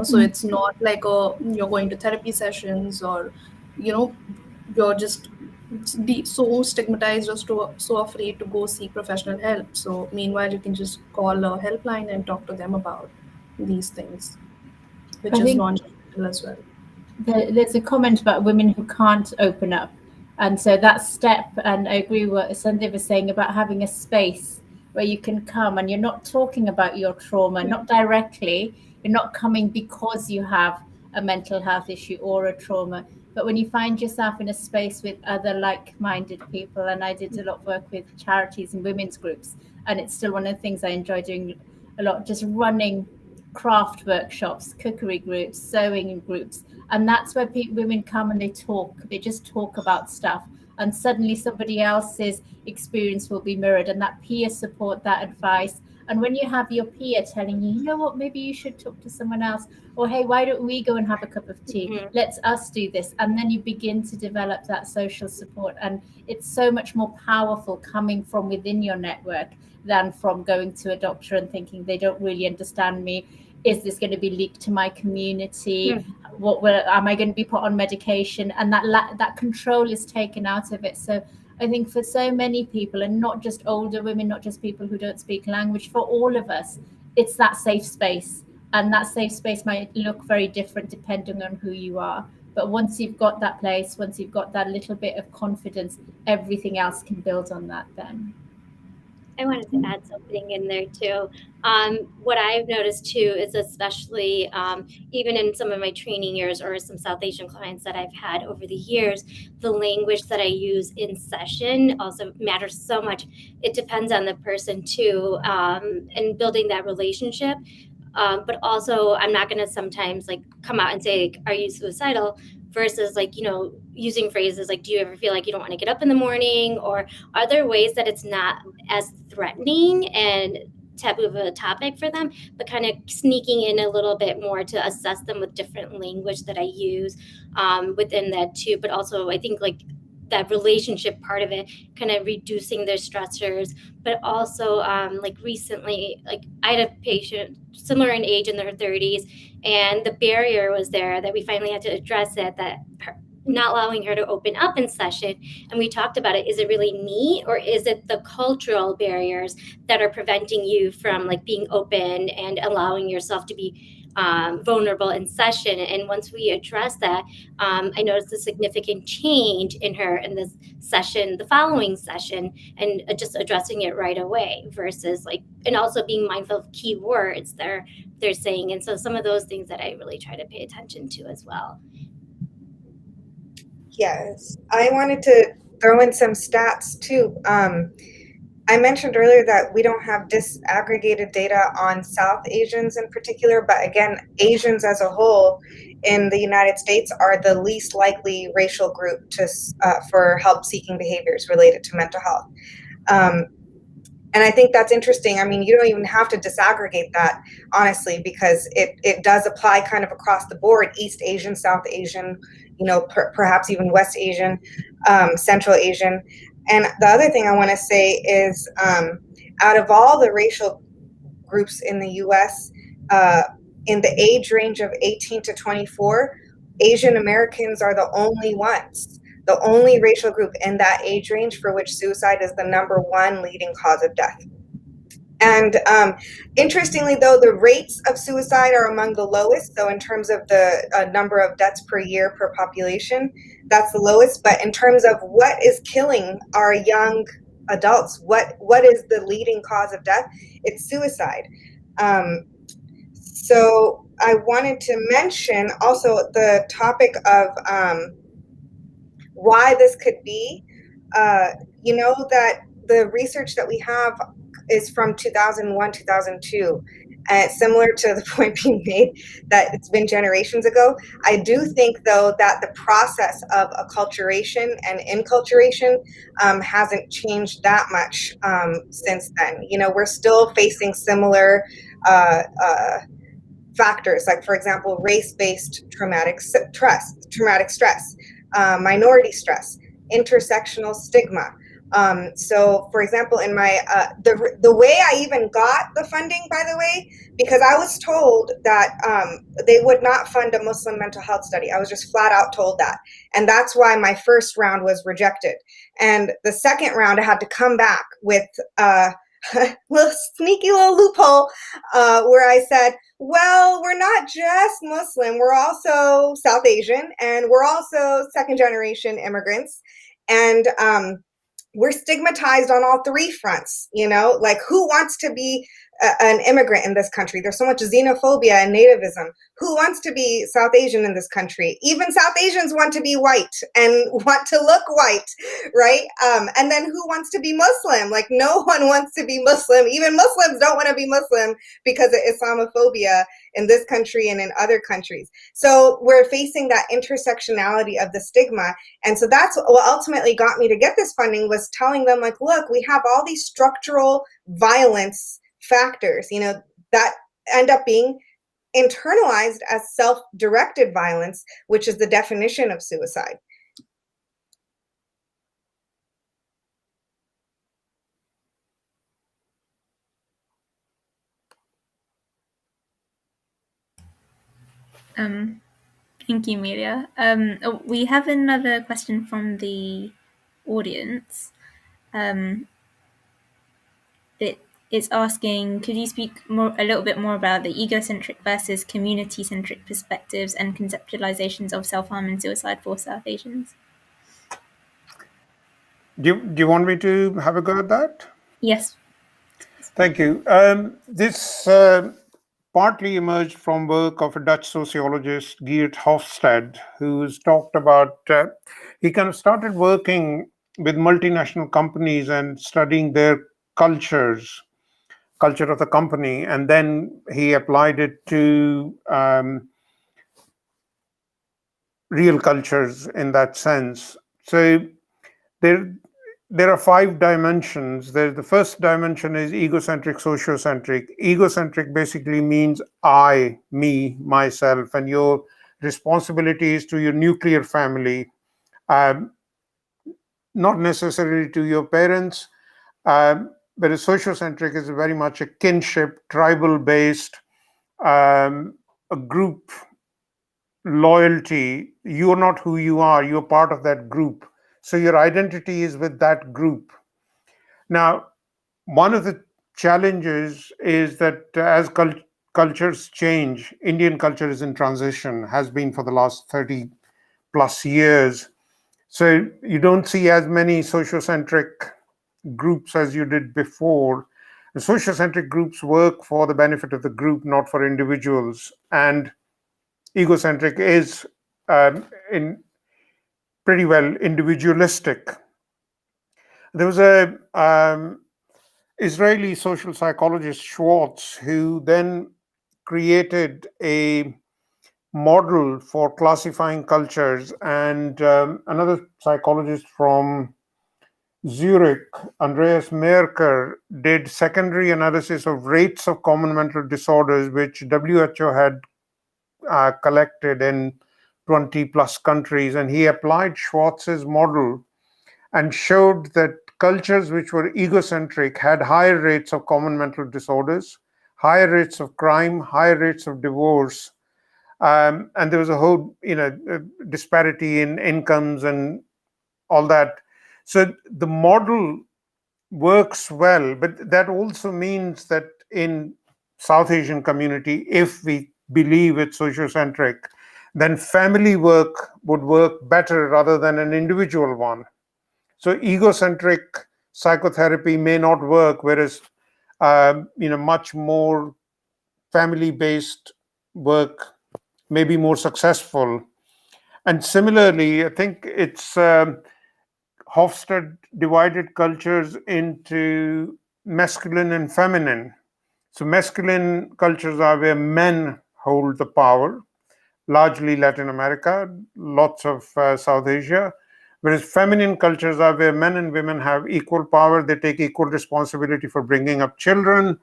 So it's not like you're going to therapy sessions or you're just so stigmatized or so afraid to go seek professional help. So meanwhile, you can just call a helpline and talk to them about these things, which is non-judgmental as well. There's a comment about women who can't open up, and so that step, and I agree with what Sandev was saying about having a space where you can come and you're not talking about your trauma, not directly, you're not coming because you have a mental health issue or a trauma, but when you find yourself in a space with other like-minded people, and I did a lot of work with charities and women's groups, and it's still one of the things I enjoy doing a lot, just running craft workshops, cookery groups, sewing groups, and that's where women come and they just talk about stuff, and suddenly somebody else's experience will be mirrored, and that peer support, that advice. And when you have your peer telling you, you know what, maybe you should talk to someone else, or hey, why don't we go and have a cup of tea? Let's us do this. And then you begin to develop that social support. And it's so much more powerful coming from within your network than from going to a doctor and thinking they don't really understand me. Is this going to be leaked to my community? Am I going to be put on medication? And that control is taken out of it. So I think for so many people, and not just older women, not just people who don't speak language, for all of us, it's that safe space. And that safe space might look very different depending on who you are. But once you've got that place, once you've got that little bit of confidence, everything else can build on that then. I wanted to add something in there too. What I've noticed too is especially even in some of my training years or some South Asian clients that I've had over the years, the language that I use in session also matters so much. It depends on the person too, and building that relationship. But also I'm not going to sometimes like come out and say, are you suicidal? Versus like, using phrases like, do you ever feel like you don't want to get up in the morning? Or are there ways that it's not as threatening and taboo of a topic for them, but kind of sneaking in a little bit more to assess them with different language that I use within that too. But also I think like that relationship part of it, kind of reducing their stressors, but also like recently, like I had a patient similar in age in their 30s, and the barrier was there that we finally had to address it, that not allowing her to open up in session. And we talked about it. Is it really me, or is it the cultural barriers that are preventing you from like being open and allowing yourself to be vulnerable in session? And once we address that, I noticed a significant change in her in this session, the following session, and just addressing it right away versus like, and also being mindful of key words they're saying. And so some of those things that I really try to pay attention to as well. Yes, I wanted to throw in some stats too. I mentioned earlier that we don't have disaggregated data on South Asians in particular, but again, Asians as a whole in the United States are the least likely racial group to for help-seeking behaviors related to mental health. And I think that's interesting. I mean, you don't even have to disaggregate that, honestly, because it does apply kind of across the board: East Asian, South Asian, you know, perhaps even West Asian, Central Asian. And the other thing I want to say is, out of all the racial groups in the U.S., in the age range of 18 to 24, Asian Americans are the only ones, the only racial group in that age range for which suicide is the #1 leading cause of death. And interestingly, though, the rates of suicide are among the lowest. So in terms of the number of deaths per year per population, that's the lowest. But in terms of what is killing our young adults, what is the leading cause of death? It's suicide. So I wanted to mention also the topic of why this could be. You know that the research that we have is from 2001, 2002. And similar to the point being made that it's been generations ago, I do think, though, that the process of acculturation and inculturation hasn't changed that much since then. You know, we're still facing similar factors, like, for example, race-based traumatic stress, minority stress, intersectional stigma. So, for example, in my the way I even got the funding, by the way, because I was told that they would not fund a Muslim mental health study. I was just flat out told that, and that's why my first round was rejected. And the second round, I had to come back with little sneaky little loophole where I said, well, we're not just Muslim, we're also South Asian, and we're also second generation immigrants, and we're stigmatized on all three fronts. You know, like, who wants to be an immigrant in this country? There's so much xenophobia and nativism. Who wants to be South Asian in this country? Even South Asians want to be white and want to look white, right? And then who wants to be Muslim? Like, no one wants to be Muslim. Even Muslims don't want to be Muslim because of Islamophobia in this country and in other countries. So we're facing that intersectionality of the stigma. And so that's what ultimately got me to get this funding, was telling them, like, look, we have all these structural violence factors, you know, that end up being internalized as self-directed violence, which is the definition of suicide. Thank you, Amelia. We have another question from the audience. It's asking, could you speak a little bit more about the egocentric versus community-centric perspectives and conceptualizations of self-harm and suicide for South Asians? Do you want me to have a go at that? Yes. Thank you. This partly emerged from work of a Dutch sociologist, Geert Hofstede, who's talked about, he kind of started working with multinational companies and studying their culture of the company, and then he applied it to real cultures in that sense. So there are 5 dimensions. The first dimension is egocentric, sociocentric. Egocentric basically means I, me, myself, and your responsibilities to your nuclear family, not necessarily to your parents, but a sociocentric is very much a kinship, tribal-based, a group loyalty. You're not who you are, you're part of that group. So your identity is with that group. Now, one of the challenges is that as cultures change, Indian culture is in transition, has been for the last 30 plus years. So you don't see as many sociocentric groups as you did before. The sociocentric groups work for the benefit of the group, not for individuals. And egocentric is in pretty well individualistic. There was a Israeli social psychologist Schwartz, who then created a model for classifying cultures, and another psychologist from Zurich, Andreas Merker, did secondary analysis of rates of common mental disorders, which WHO had collected in 20 plus countries. And he applied Schwartz's model and showed that cultures which were egocentric had higher rates of common mental disorders, higher rates of crime, higher rates of divorce. And there was a whole, disparity in incomes and all that. So the model works well, but that also means that in South Asian community, if we believe it's sociocentric, then family work would work better rather than an individual one. So egocentric psychotherapy may not work, whereas much more family-based work may be more successful. And similarly, I think it's Hofstede divided cultures into masculine and feminine. So masculine cultures are where men hold the power, largely Latin America, lots of South Asia. Whereas feminine cultures are where men and women have equal power, they take equal responsibility for bringing up children,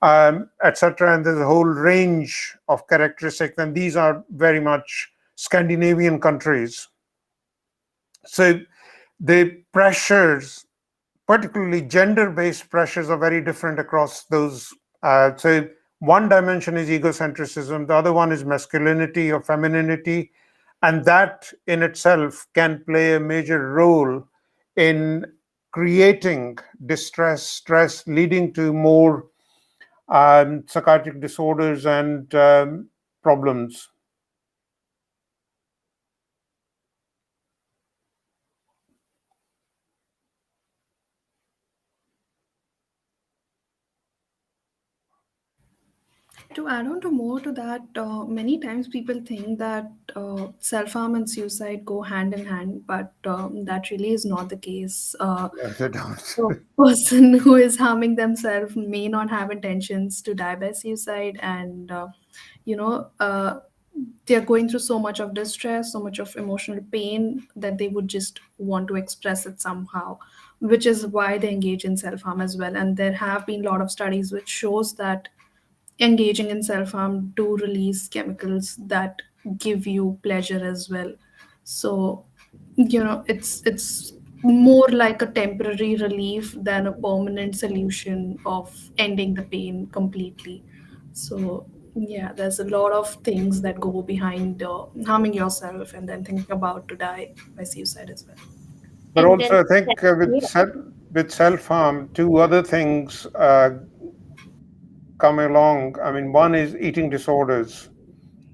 etc. And there's a whole range of characteristics, and these are very much Scandinavian countries. So the pressures, particularly gender-based pressures, are very different across those. So one dimension is egocentrism, the other one is masculinity or femininity, and that in itself can play a major role in creating distress, stress, leading to more psychiatric disorders and problems. To add on to more to that, many times people think that self-harm and suicide go hand in hand, but that really is not the case. Yes, they don't. A person who is harming themselves may not have intentions to die by suicide, and you know they're going through so much of distress, so much of emotional pain that they would just want to express it somehow, which is why they engage in self-harm as well. And there have been a lot of studies which shows that engaging in self-harm do release chemicals that give you pleasure as well. So it's more like a temporary relief than a permanent solution of ending the pain completely. So yeah, there's a lot of things that go behind harming yourself and then thinking about to die by suicide as well. But And also, I then, think with self-harm, two other things come along. I mean, one is eating disorders,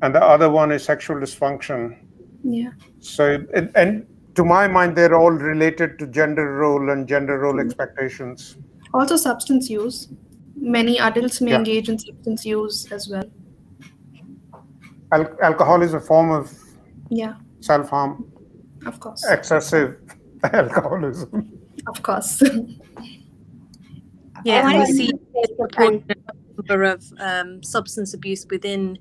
and the other one is sexual dysfunction. Yeah. So, and to my mind, they're all related to gender role and gender role expectations. Also substance use. Many adults may Yeah. engage in substance use as well. Alcohol is a form of Yeah, self-harm, of course. excessive alcoholism. Of course. Yeah, I and we wanted see to make a proportionate number of substance abuse within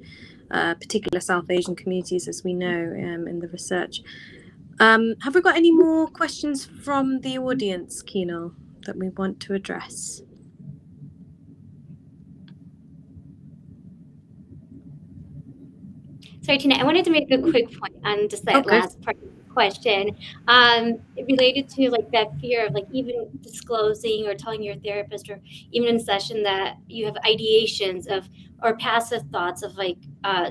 particular South Asian communities, as we know in the research. Have we got any more questions from the audience, Kino, that we want to address? Sorry, Tina, I wanted to make a quick point on just that Okay. last part of the question, related to like that fear of like even disclosing or telling your therapist or even in session that you have ideations of or passive thoughts of like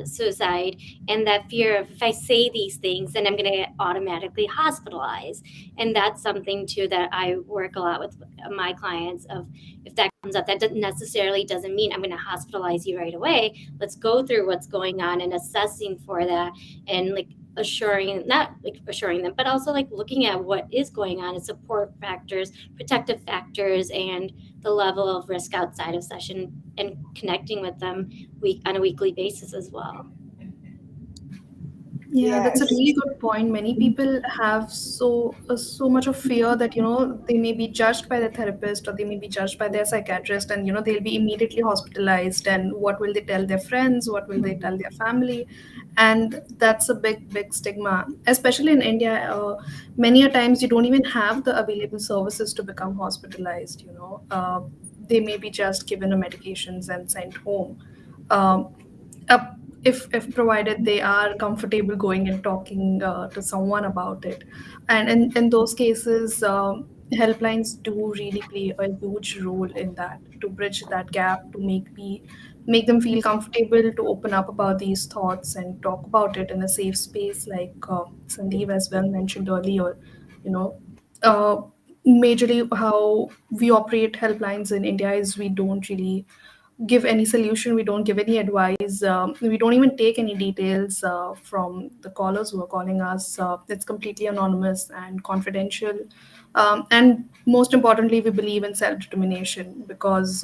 suicide, and that fear of if I say these things, then I'm going to get automatically hospitalized. And that's something too that I work a lot with my clients of, if that comes up, that doesn't mean I'm going to hospitalize you right away. Let's go through what's going on and assessing for that, and like not like assuring them, but also like looking at what is going on and support factors, protective factors, and the level of risk outside of session, and connecting with them on a weekly basis as well. Yeah, that's a Yes. really good point. Many people have so much of fear that they may be judged by the therapist, or they may be judged by their psychiatrist, and they'll be immediately hospitalized. And what will they tell their friends? What will they tell their family? And that's a big stigma, especially in India. Many a times you don't even have the available services to become hospitalized. They may be just given a medications and sent home. Um, uh, if provided they are comfortable going and talking to someone about it, and in those cases, helplines do really play a huge role in that, to bridge that gap, to make them feel comfortable to open up about these thoughts and talk about it in a safe space, like Sandeep as well mentioned earlier. you know uh, Majorly how we operate helplines in India is we don't really give any solution. We don't give any advice. We don't even take any details from the callers who are calling us. It's completely anonymous and confidential. And most importantly, we believe in self-determination, because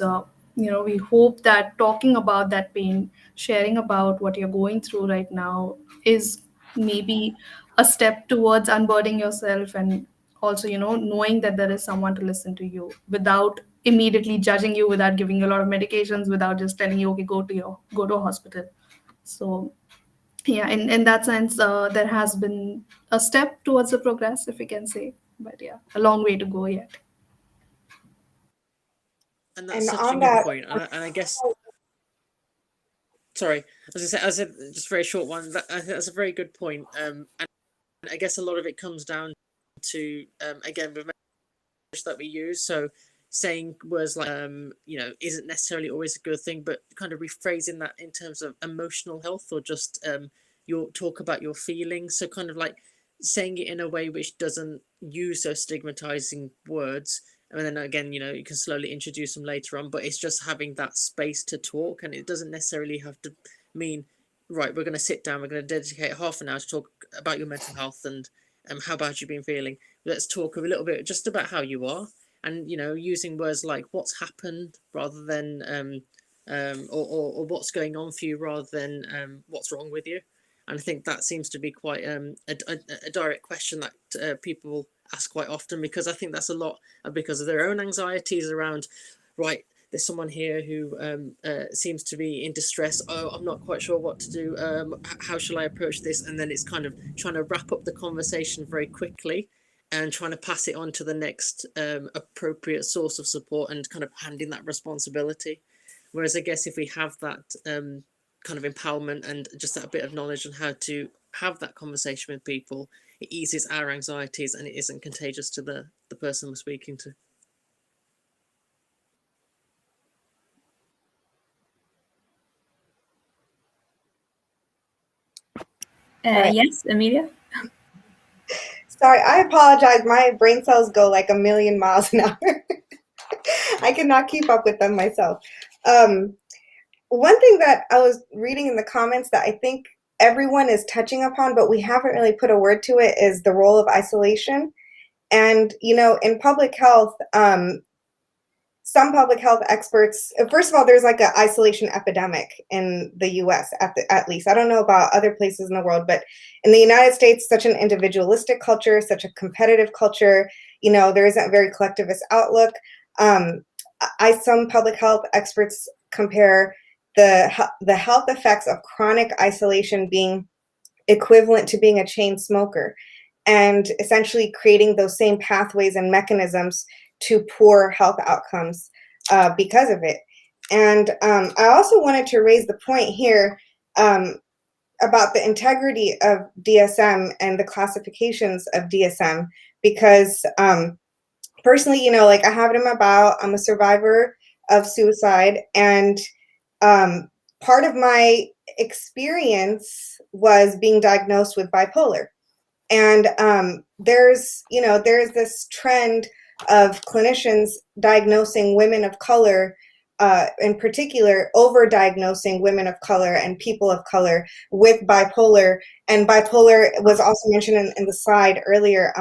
we hope that talking about that pain, sharing about what you're going through right now, is maybe a step towards unburdening yourself, and also knowing that there is someone to listen to you without immediately judging you, without giving you a lot of medications, without just telling you, okay, go to a hospital. So yeah, in that sense, there has been a step towards the progress, if we can say, but yeah, a long way to go yet. And that's And such a on good that, point. And I guess, sorry, as I said, just a very short one. I think that's a very good point. And I guess a lot of it comes down to, again, with language that we use. So saying words like, isn't necessarily always a good thing, but kind of rephrasing that in terms of emotional health, or just your talk about your feelings. So kind of like saying it in a way which doesn't use those stigmatizing words. And then again, you can slowly introduce them later on, but it's just having that space to talk. And it doesn't necessarily have to mean, right, we're going to sit down, we're going to dedicate half an hour to talk about your mental health and how bad you've been feeling. Let's talk a little bit just about how you are, and using words like what's happened rather than or what's going on for you rather than what's wrong with you. And I think that seems to be quite a direct question that people ask quite often, because I think that's a lot because of their own anxieties around, right, there's someone here who seems to be in distress. Oh, I'm not quite sure what to do. How shall I approach this? And then it's kind of trying to wrap up the conversation very quickly and trying to pass it on to the next appropriate source of support, and kind of handing that responsibility. Whereas I guess if we have that kind of empowerment and just that bit of knowledge on how to have that conversation with people, it eases our anxieties and it isn't contagious to the person we're speaking to. Right. Yes, Amelia? Sorry, I apologize. My brain cells go like a million miles an hour. I cannot keep up with them myself. One thing that I was reading in the comments that I think everyone is touching upon, but we haven't really put a word to it, is the role of isolation. And, in public health, some public health experts, first of all, there's like an isolation epidemic in the US at least. I don't know about other places in the world, but in the United States, such an individualistic culture, such a competitive culture, there isn't a very collectivist outlook. Some public health experts compare the health effects of chronic isolation being equivalent to being a chain smoker, and essentially creating those same pathways and mechanisms to poor health outcomes because of it. And I also wanted to raise the point here about the integrity of DSM and the classifications of DSM, because personally, like I have it in my bio, I'm a survivor of suicide, and part of my experience was being diagnosed with bipolar. And there's this trend of clinicians diagnosing women of color, in particular, over-diagnosing women of color and people of color with bipolar. And bipolar was also mentioned in the slide earlier,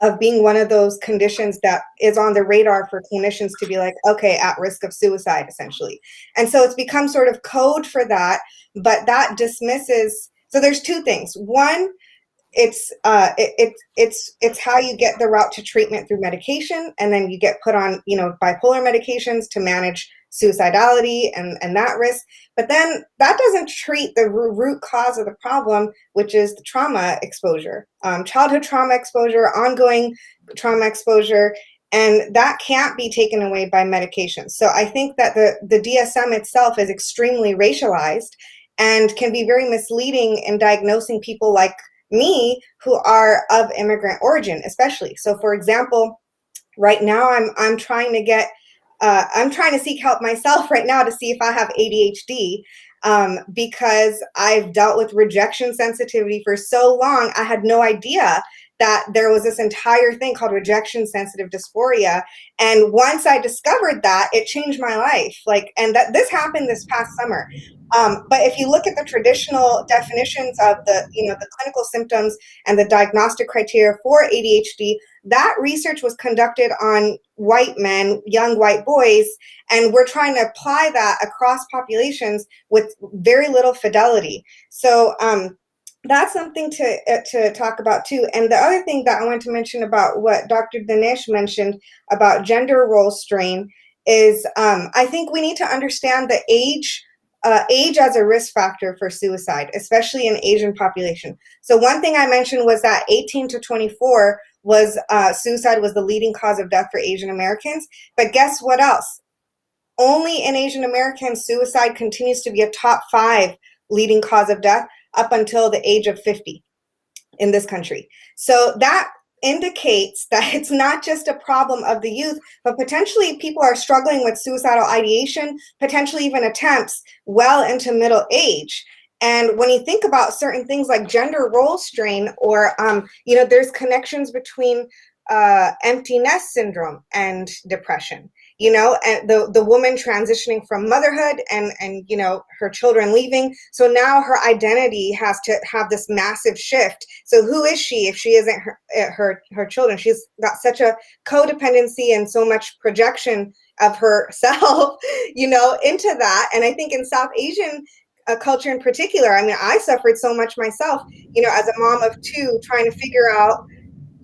of being one of those conditions that is on the radar for clinicians to be like, okay, at risk of suicide, essentially. And so it's become sort of code for that, but that dismisses. So there's two things. One, it's how you get the route to treatment through medication, and then you get put on, you know, bipolar medications to manage suicidality and that risk. But then that doesn't treat the root cause of the problem, which is the trauma exposure, childhood trauma exposure, ongoing trauma exposure, and that can't be taken away by medication. So I think that the DSM itself is extremely racialized and can be very misleading in diagnosing people like me who are of immigrant origin, especially. So for example, right now I'm trying to get I'm trying to seek help myself right now to see if I have ADHD, because I've dealt with rejection sensitivity for so long. I had no idea that there was this entire thing called rejection sensitive dysphoria. And once I discovered that, it changed my life. Like, and that this happened this past summer. But if you look at the traditional definitions of the, you know, the clinical symptoms and the diagnostic criteria for ADHD, that research was conducted on white men, young white boys, and we're trying to apply that across populations with very little fidelity. So that's something to talk about too. And the other thing that I want to mention about what Dr. Dinesh mentioned about gender role strain is I think we need to understand the age as a risk factor for suicide, especially in Asian population. So one thing I mentioned was that 18 to 24 was suicide was the leading cause of death for Asian Americans. But guess what else? Only in Asian Americans, suicide continues to be a top 5 leading cause of death up until the age of 50 in this country. So that indicates that it's not just a problem of the youth, but potentially people are struggling with suicidal ideation, potentially even attempts well into middle age. And when you think about certain things like gender role strain, or you know, there's connections between empty nest syndrome and depression, you know, and the woman transitioning from motherhood and you know, her children leaving. So now her identity has to have this massive shift. So who is she if she isn't her children? She's got such a codependency and so much projection of herself, you know, into that. And I think in South Asian culture in particular, I mean, I suffered so much myself, you know, as a mom of 2, trying to figure out,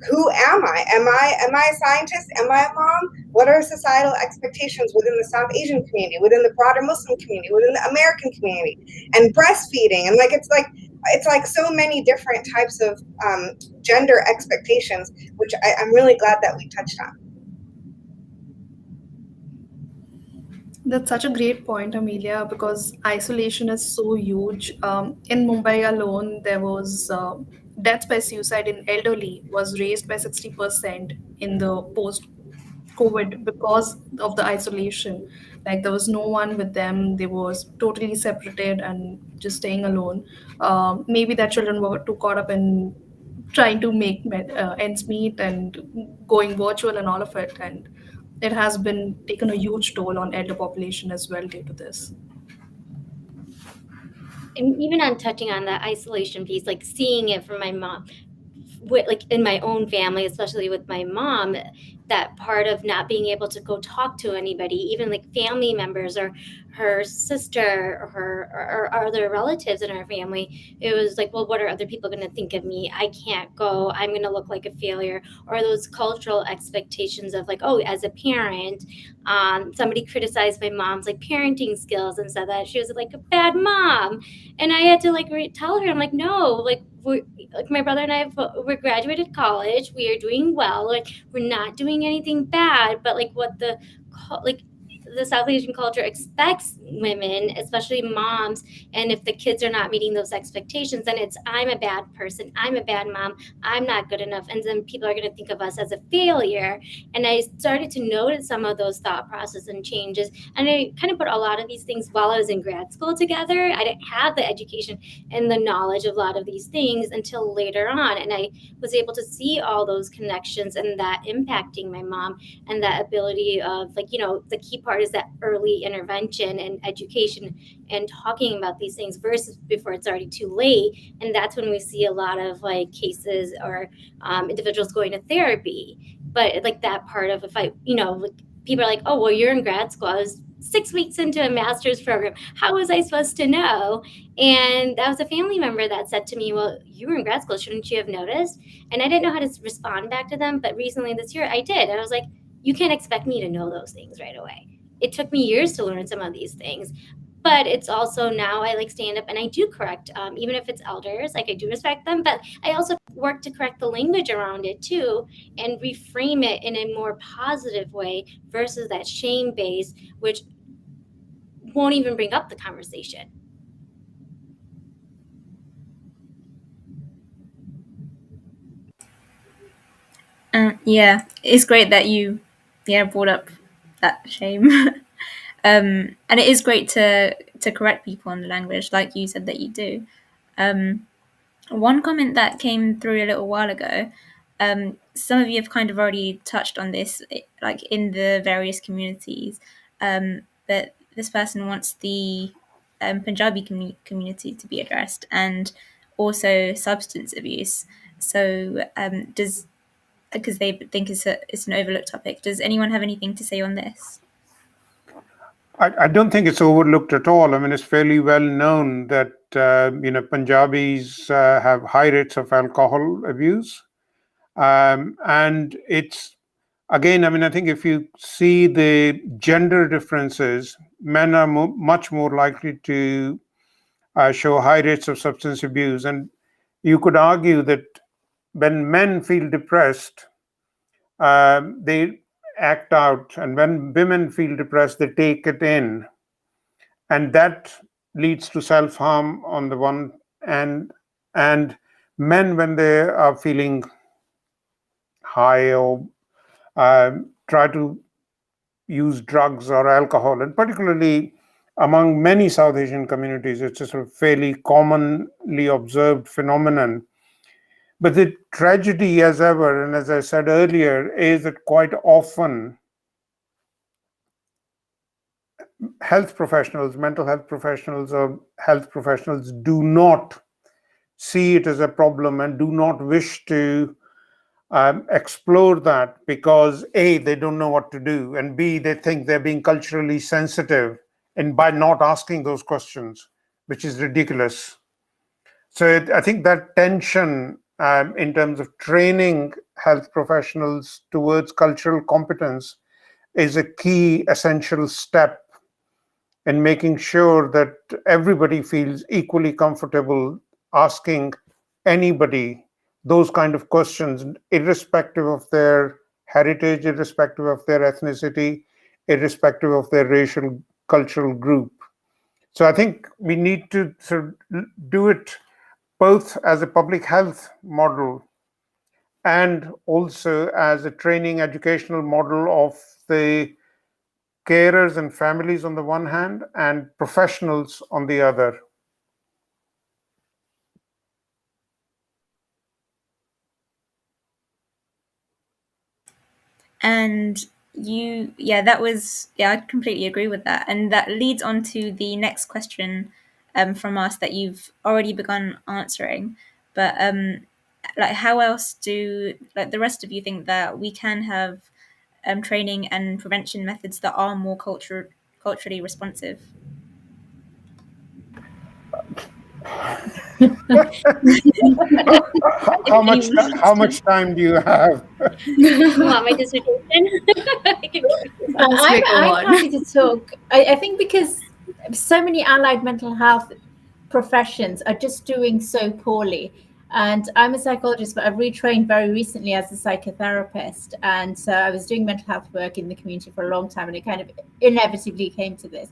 who am I? Am I a scientist? Am I a mom? What are societal expectations within the South Asian community, within the broader Muslim community, within the American community? And breastfeeding, and like it's like so many different types of gender expectations, which I'm really glad that we touched on. That's such a great point, Amelia, because isolation is so huge. In Mumbai alone, there was deaths by suicide in elderly was raised by 60% in the post-COVID because of the isolation. Like there was no one with them; they was totally separated and just staying alone. Maybe their children were too caught up in trying to make ends meet and going virtual and all of it, and it has been taken a huge toll on elder population as well due to this. And even on touching on that isolation piece, like seeing it from my mom, like in my own family, especially with my mom, that part of not being able to go talk to anybody, even like family members or her sister or her or other relatives in our family, it was like, well, what are other people going to think of me? I can't go. I'm going to look like a failure. Or those cultural expectations of like, oh, as a parent, somebody criticized my mom's like parenting skills and said that she was like a bad mom. And I had to like tell her, I'm like, no, like my brother and I we're graduated college, we are doing well, like we're not doing anything bad, but like what the South Asian culture expects women, especially moms, and if the kids are not meeting those expectations, then it's I'm a bad person, I'm a bad mom, I'm not good enough, and then people are going to think of us as a failure. And I started to notice some of those thought processes and changes, and I kind of put a lot of these things while I was in grad school together. I didn't have the education and the knowledge of a lot of these things until later on, and I was able to see all those connections and that impacting my mom, and that ability of like, you know, the key part is that early intervention and education and talking about these things versus before it's already too late. And that's when we see a lot of like cases or individuals going to therapy. But like that part of, if I, you know, like people are like, oh, well, you're in grad school. I was 6 weeks into a master's program. How was I supposed to know? And that was a family member that said to me, well, you were in grad school, shouldn't you have noticed? And I didn't know how to respond back to them, but recently this year I did. And I was like, you can't expect me to know those things right away. It took me years to learn some of these things. But it's also now I like stand up and I do correct, even if it's elders, like I do respect them, but I also work to correct the language around it too and reframe it in a more positive way versus that shame base, which won't even bring up the conversation. Yeah, it's great that you brought up that shame. And it is great to correct people on the language, like you said that you do. One comment that came through a little while ago, some of you have kind of already touched on this, like in the various communities, but this person wants the Punjabi community to be addressed, and also substance abuse. So because they think it's an overlooked topic. Does anyone have anything to say on this? I don't think it's overlooked at all. I mean, it's fairly well known that Punjabis have high rates of alcohol abuse, and it's again. I mean, I think if you see the gender differences, men are much more likely to show high rates of substance abuse, and you could argue that when men feel depressed, they act out, and when women feel depressed, they take it in, and that leads to self-harm on the one end. And men, when they are feeling high or try to use drugs or alcohol, and particularly among many South Asian communities, it's a sort of fairly commonly observed phenomenon. But the tragedy, as ever, and as I said earlier, is that quite often health professionals, mental health professionals, or health professionals do not see it as a problem and do not wish to explore that because A, they don't know what to do, and B, they think they're being culturally sensitive and by not asking those questions, which is ridiculous. So I think that tension in terms of training health professionals towards cultural competence is a key essential step in making sure that everybody feels equally comfortable asking anybody those kind of questions, irrespective of their heritage, irrespective of their ethnicity, irrespective of their racial, cultural group. So I think we need to sort of do it both as a public health model and also as a training educational model of the carers and families on the one hand and professionals on the other. And I completely agree with that. And that leads on to the next question from us that you've already begun answering. But like, how else do the rest of you think that we can have training and prevention methods that are more culturally responsive? How much time do you have? You want my dissertation? I'm happy to talk. I think because so many allied mental health professions are just doing so poorly. And I'm a psychologist, but I've retrained very recently as a psychotherapist. And so I was doing mental health work in the community for a long time, and it kind of inevitably came to this.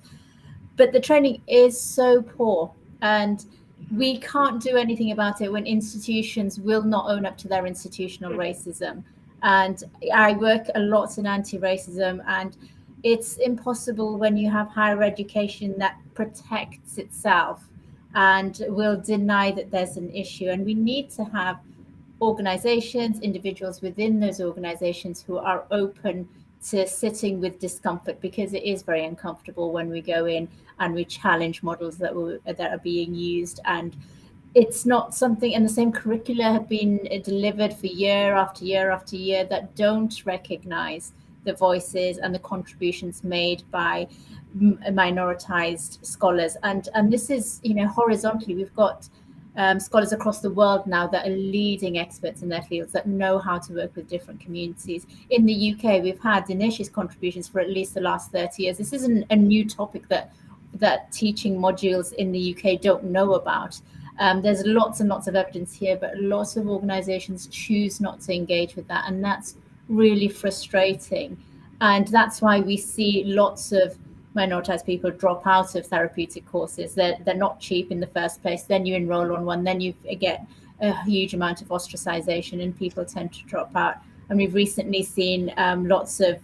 But the training is so poor, and we can't do anything about it when institutions will not own up to their institutional racism. And I work a lot in anti-racism, and it's impossible when you have higher education that protects itself and will deny that there's an issue. And we need to have organizations, individuals within those organizations who are open to sitting with discomfort, because it is very uncomfortable when we go in and we challenge models that are being used. And it's not something, and the same curricula have been delivered for year after year after year that don't recognize the voices and the contributions made by minoritized scholars. And this is, horizontally, we've got scholars across the world now that are leading experts in their fields that know how to work with different communities. In the UK, we've had Dinesh's contributions for at least the last 30 years. This isn't a new topic that teaching modules in the UK don't know about. There's lots and lots of evidence here, but lots of organizations choose not to engage with that. And that's really frustrating. And that's why we see lots of minoritized people drop out of therapeutic courses. They're not cheap in the first place. Then you enroll on one, then you get a huge amount of ostracization and people tend to drop out. And we've recently seen lots of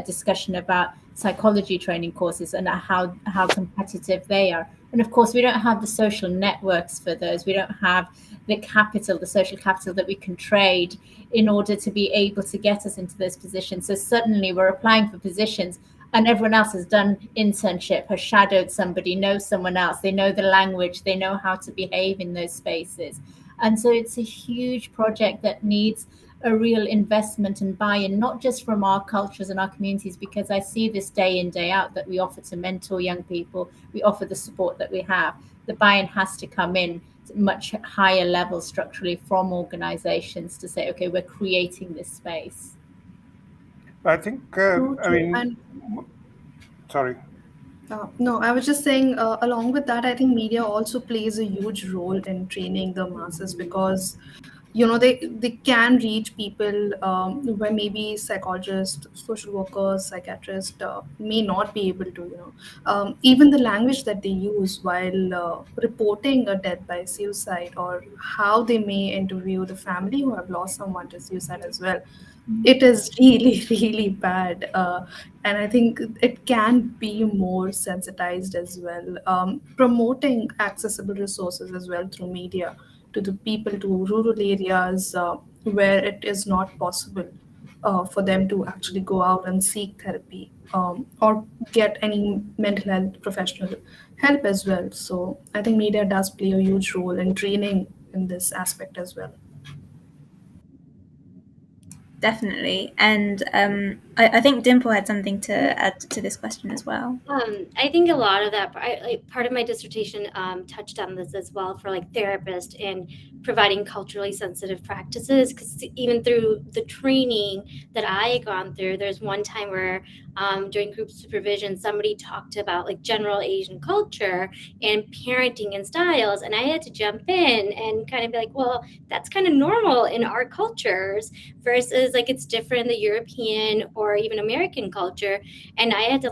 discussion about psychology training courses and how competitive they are. And of course, we don't have the social networks for those. We don't have the capital, the social capital that we can trade in order to be able to get us into those positions. So suddenly we're applying for positions and everyone else has done internship, has shadowed somebody, knows someone else, they know the language, they know how to behave in those spaces. And so it's a huge project that needs a real investment and buy-in, not just from our cultures and our communities, because I see this day in, day out that we offer to mentor young people, we offer the support that we have. The buy-in has to come in at much higher levels structurally from organizations to say, okay, we're creating this space. I think, sorry. No, I was just saying, along with that, I think media also plays a huge role in training the masses because they can reach people where maybe psychologists, social workers, psychiatrists may not be able to, even the language that they use while reporting a death by suicide or how they may interview the family who have lost someone to suicide as well. It is really, really bad. And I think it can be more sensitized as well. Promoting accessible resources as well through media to the people, to rural areas where it is not possible for them to actually go out and seek therapy or get any mental health professional help as well. So I think media does play a huge role in training in this aspect as well. Definitely. And I think Dimple had something to add to this question as well. I think a lot of that, part of my dissertation touched on this as well for therapists and providing culturally sensitive practices, because even through the training that I had gone through, there's one time where during group supervision, somebody talked about general Asian culture and parenting and styles. And I had to jump in and kind of be well, that's kind of normal in our cultures versus it's different in the European or even American culture. And I had to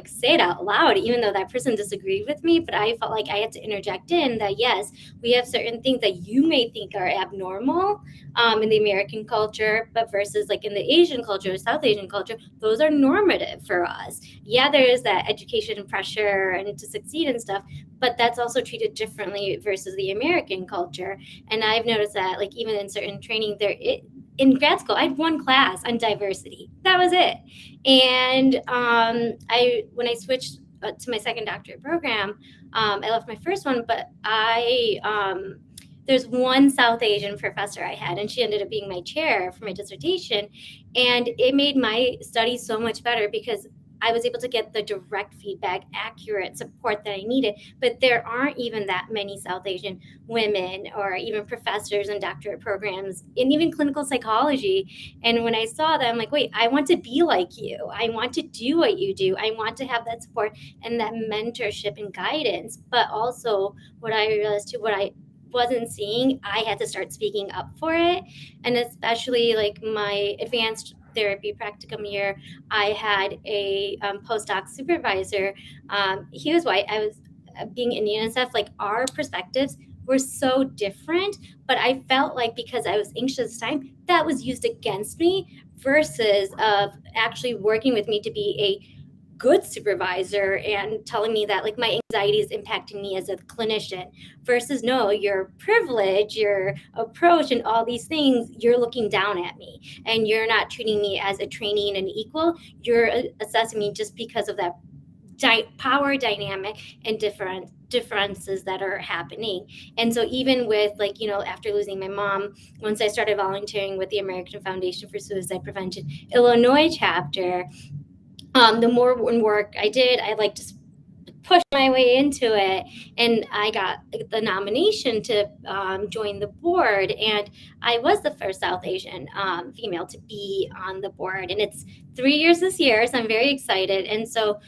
say it out loud, even though that person disagreed with me. But I felt like I had to interject in that, yes, we have certain things that you may think are abnormal in the American culture, but versus in the Asian culture, South Asian culture, those are normative for us. Yeah, there is that education and pressure and to succeed and stuff, but that's also treated differently versus the American culture. And I've noticed that even in certain training in grad school, I had one class on diversity. That was it. And when I switched to my second doctorate program, I left my first one, but there's one South Asian professor I had, and she ended up being my chair for my dissertation. And it made my study so much better because I was able to get the direct feedback, accurate support that I needed. But there aren't even that many South Asian women or even professors in doctorate programs and even clinical psychology. And when I saw that, I'm wait, I want to be like you. I want to do what you do. I want to have that support and that mentorship and guidance. But also what I realized too, what I wasn't seeing, I had to start speaking up for it. And especially my advanced therapy practicum year, I had a postdoc supervisor. He was white. I was being Indian and stuff. Our perspectives were so different, but I felt because I was anxious this time, that was used against me versus of actually working with me to be a good supervisor and telling me that my anxiety is impacting me as a clinician versus no, your privilege, your approach and all these things, you're looking down at me and you're not treating me as a trainee and an equal. You're assessing me just because of that power dynamic and differences that are happening. And so even with, like, you know, after losing my mom, once I started volunteering with the American Foundation for Suicide Prevention Illinois chapter, the more work I did, I like to push my way into it, and I got the nomination to join the board, and I was the first South Asian female to be on the board, and it's 3 years this year, so I'm very excited. And so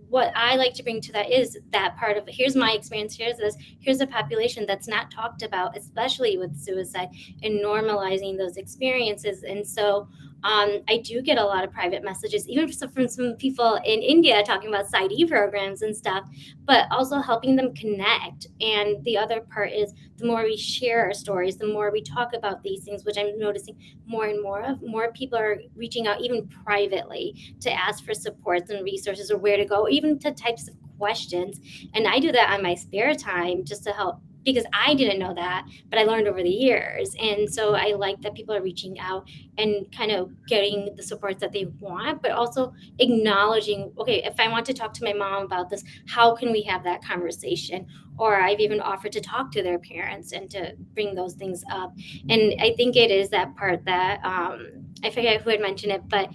what I like to bring to that is that part of, here's my experience, here's a population that's not talked about, especially with suicide, and normalizing those experiences. And so I do get a lot of private messages, even from some people in India talking about PsyD programs and stuff, but also helping them connect. And the other part is, the more we share our stories, the more we talk about these things, which I'm noticing more and more of, more people are reaching out even privately to ask for supports and resources, or where to go, even to types of questions. And I do that on my spare time just to help, because I didn't know that, but I learned over the years. And so I like that people are reaching out and kind of getting the supports that they want, but also acknowledging, okay, if I want to talk to my mom about this, how can we have that conversation? Or I've even offered to talk to their parents and to bring those things up. And I think it is that part that, I forget who had mentioned it, but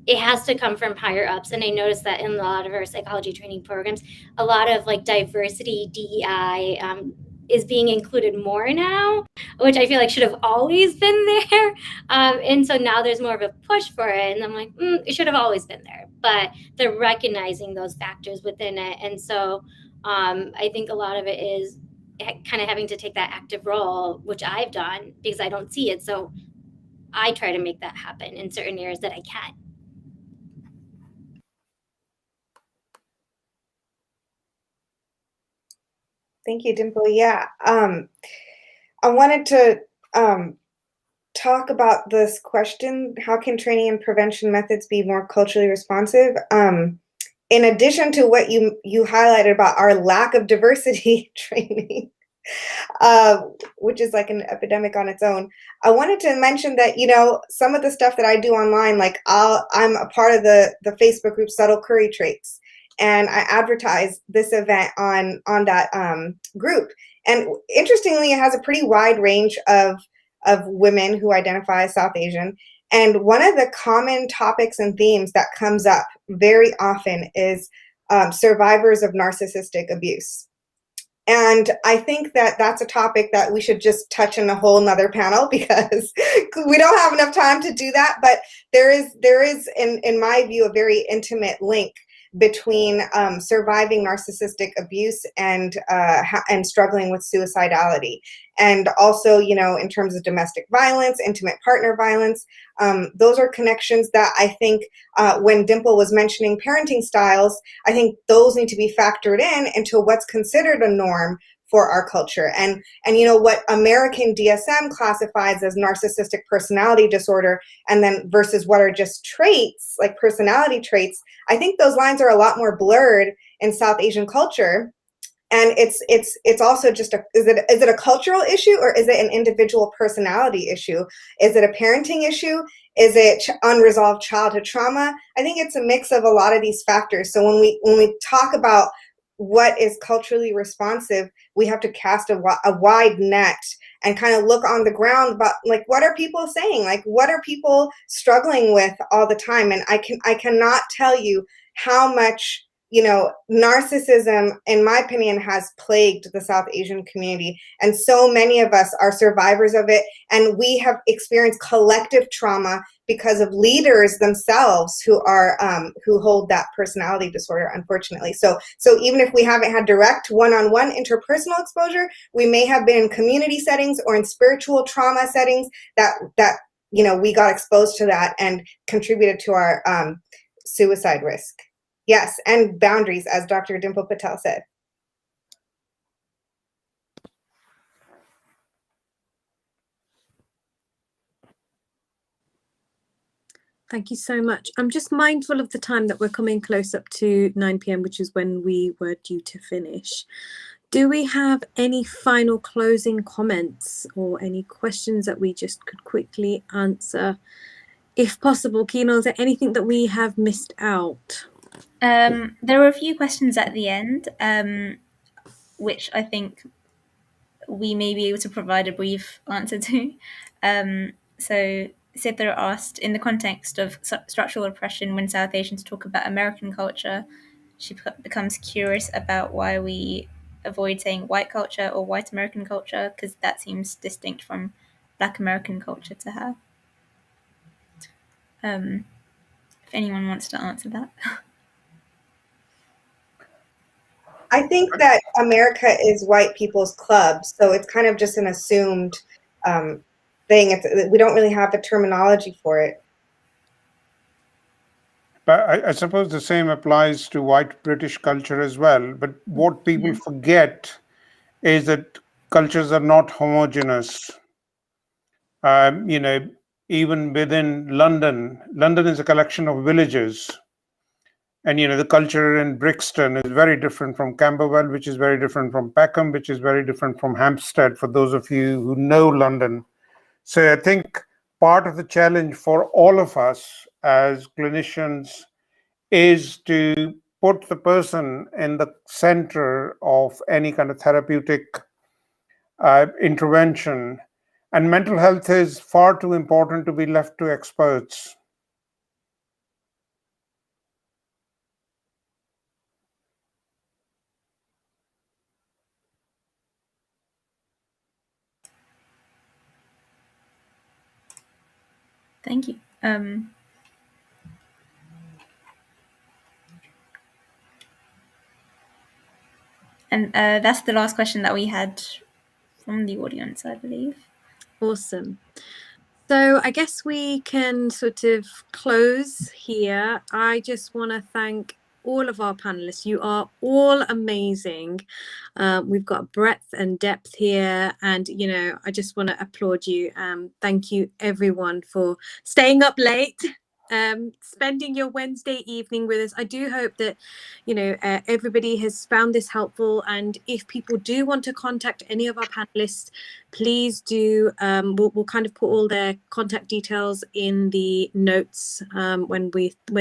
it has to come from higher ups. And I noticed that in a lot of our psychology training programs, a lot of like diversity, DEI, is being included more now, which I feel like should have always been there. And so now there's more of a push for it. And I'm like, it should have always been there. But they're recognizing those factors within it. And so I think a lot of it is kind of having to take that active role, which I've done because I don't see it. So I try to make that happen in certain areas that I can. Thank you, Dimple. Yeah, I wanted to talk about this question: how can training and prevention methods be more culturally responsive? In addition to what you highlighted about our lack of diversity training, which is like an epidemic on its own, I wanted to mention that, you know, some of the stuff that I do online, like I'm a part of the Facebook group Subtle Curry Traits, and I advertise this event on that group. And interestingly, it has a pretty wide range of women who identify as South Asian. And one of the common topics and themes that comes up very often is survivors of narcissistic abuse. And I think that that's a topic that we should just touch in a whole nother panel, because we don't have enough time to do that. But there is in my view, a very intimate link between surviving narcissistic abuse and struggling with suicidality. And also, you know, in terms of domestic violence, intimate partner violence, those are connections that I think when Dimple was mentioning parenting styles, I think those need to be factored into what's considered a norm for our culture. And you know, what American DSM classifies as narcissistic personality disorder, and then versus what are just traits, like personality traits, I think those lines are a lot more blurred in South Asian culture. And it's also just is it a cultural issue, or is it an individual personality issue? Is it a parenting issue? Is it unresolved childhood trauma? I think it's a mix of a lot of these factors. So when we talk about what is culturally responsive, we have to cast a wide net and kind of look on the ground about, like, what are people saying? Like, what are people struggling with all the time? And I cannot tell you how much, you know, narcissism, in my opinion, has plagued the South Asian community. And so many of us are survivors of it. And we have experienced collective trauma because of leaders themselves who are who hold that personality disorder, unfortunately. So even if we haven't had direct one-on-one interpersonal exposure, we may have been in community settings or in spiritual trauma settings that you know, we got exposed to that and contributed to our suicide risk. Yes, and boundaries, as Dr. Dimple Patel said. Thank you so much. I'm just mindful of the time that we're coming close up to 9 p.m, which is when we were due to finish. Do we have any final closing comments or any questions that we just could quickly answer? If possible, Kino, is there anything that we have missed out? There were a few questions at the end. which I think we may be able to provide a brief answer to. So Sithra asked, in the context of structural oppression, when South Asians talk about American culture, she becomes curious about why we avoid saying white culture or white American culture, because that seems distinct from Black American culture to her. If anyone wants to answer that. I think that America is white people's club, so it's kind of just an assumed thing. We don't really have a terminology for it. But I suppose the same applies to white British culture as well. But what people forget is that cultures are not homogeneous. Even within London, London is a collection of villages. And, the culture in Brixton is very different from Camberwell, which is very different from Peckham, which is very different from Hampstead, for those of you who know London. So I think part of the challenge for all of us as clinicians is to put the person in the center of any kind of therapeutic intervention. And mental health is far too important to be left to experts. Thank you. And that's the last question that we had from the audience, I believe. Awesome. So I guess we can sort of close here. I just want to thank all of our panelists. You are all amazing. We've got breadth and depth here, and I just want to applaud you. Thank you everyone for staying up late, spending your Wednesday evening with us. I do hope that everybody has found this helpful, and if people do want to contact any of our panelists, please do. We'll kind of put all their contact details in the notes when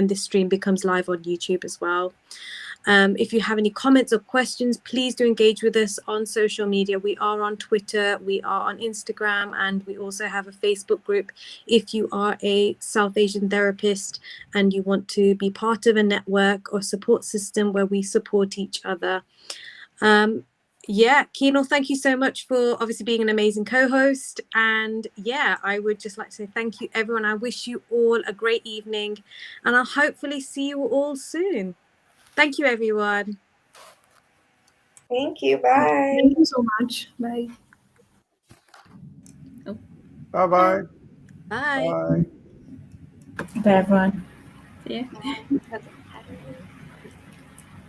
this stream becomes live on YouTube as well. If you have any comments or questions, please do engage with us on social media. We are on Twitter, we are on Instagram, and we also have a Facebook group. If you are a South Asian therapist and you want to be part of a network or support system where we support each other. Keenal, thank you so much for obviously being an amazing co-host. And I would just like to say thank you, everyone. I wish you all a great evening, and I'll hopefully see you all soon. Thank you, everyone. Thank you. Bye. Thank you so much. Bye. Oh. Bye-bye. Bye. Bye. Bye, everyone. Yeah.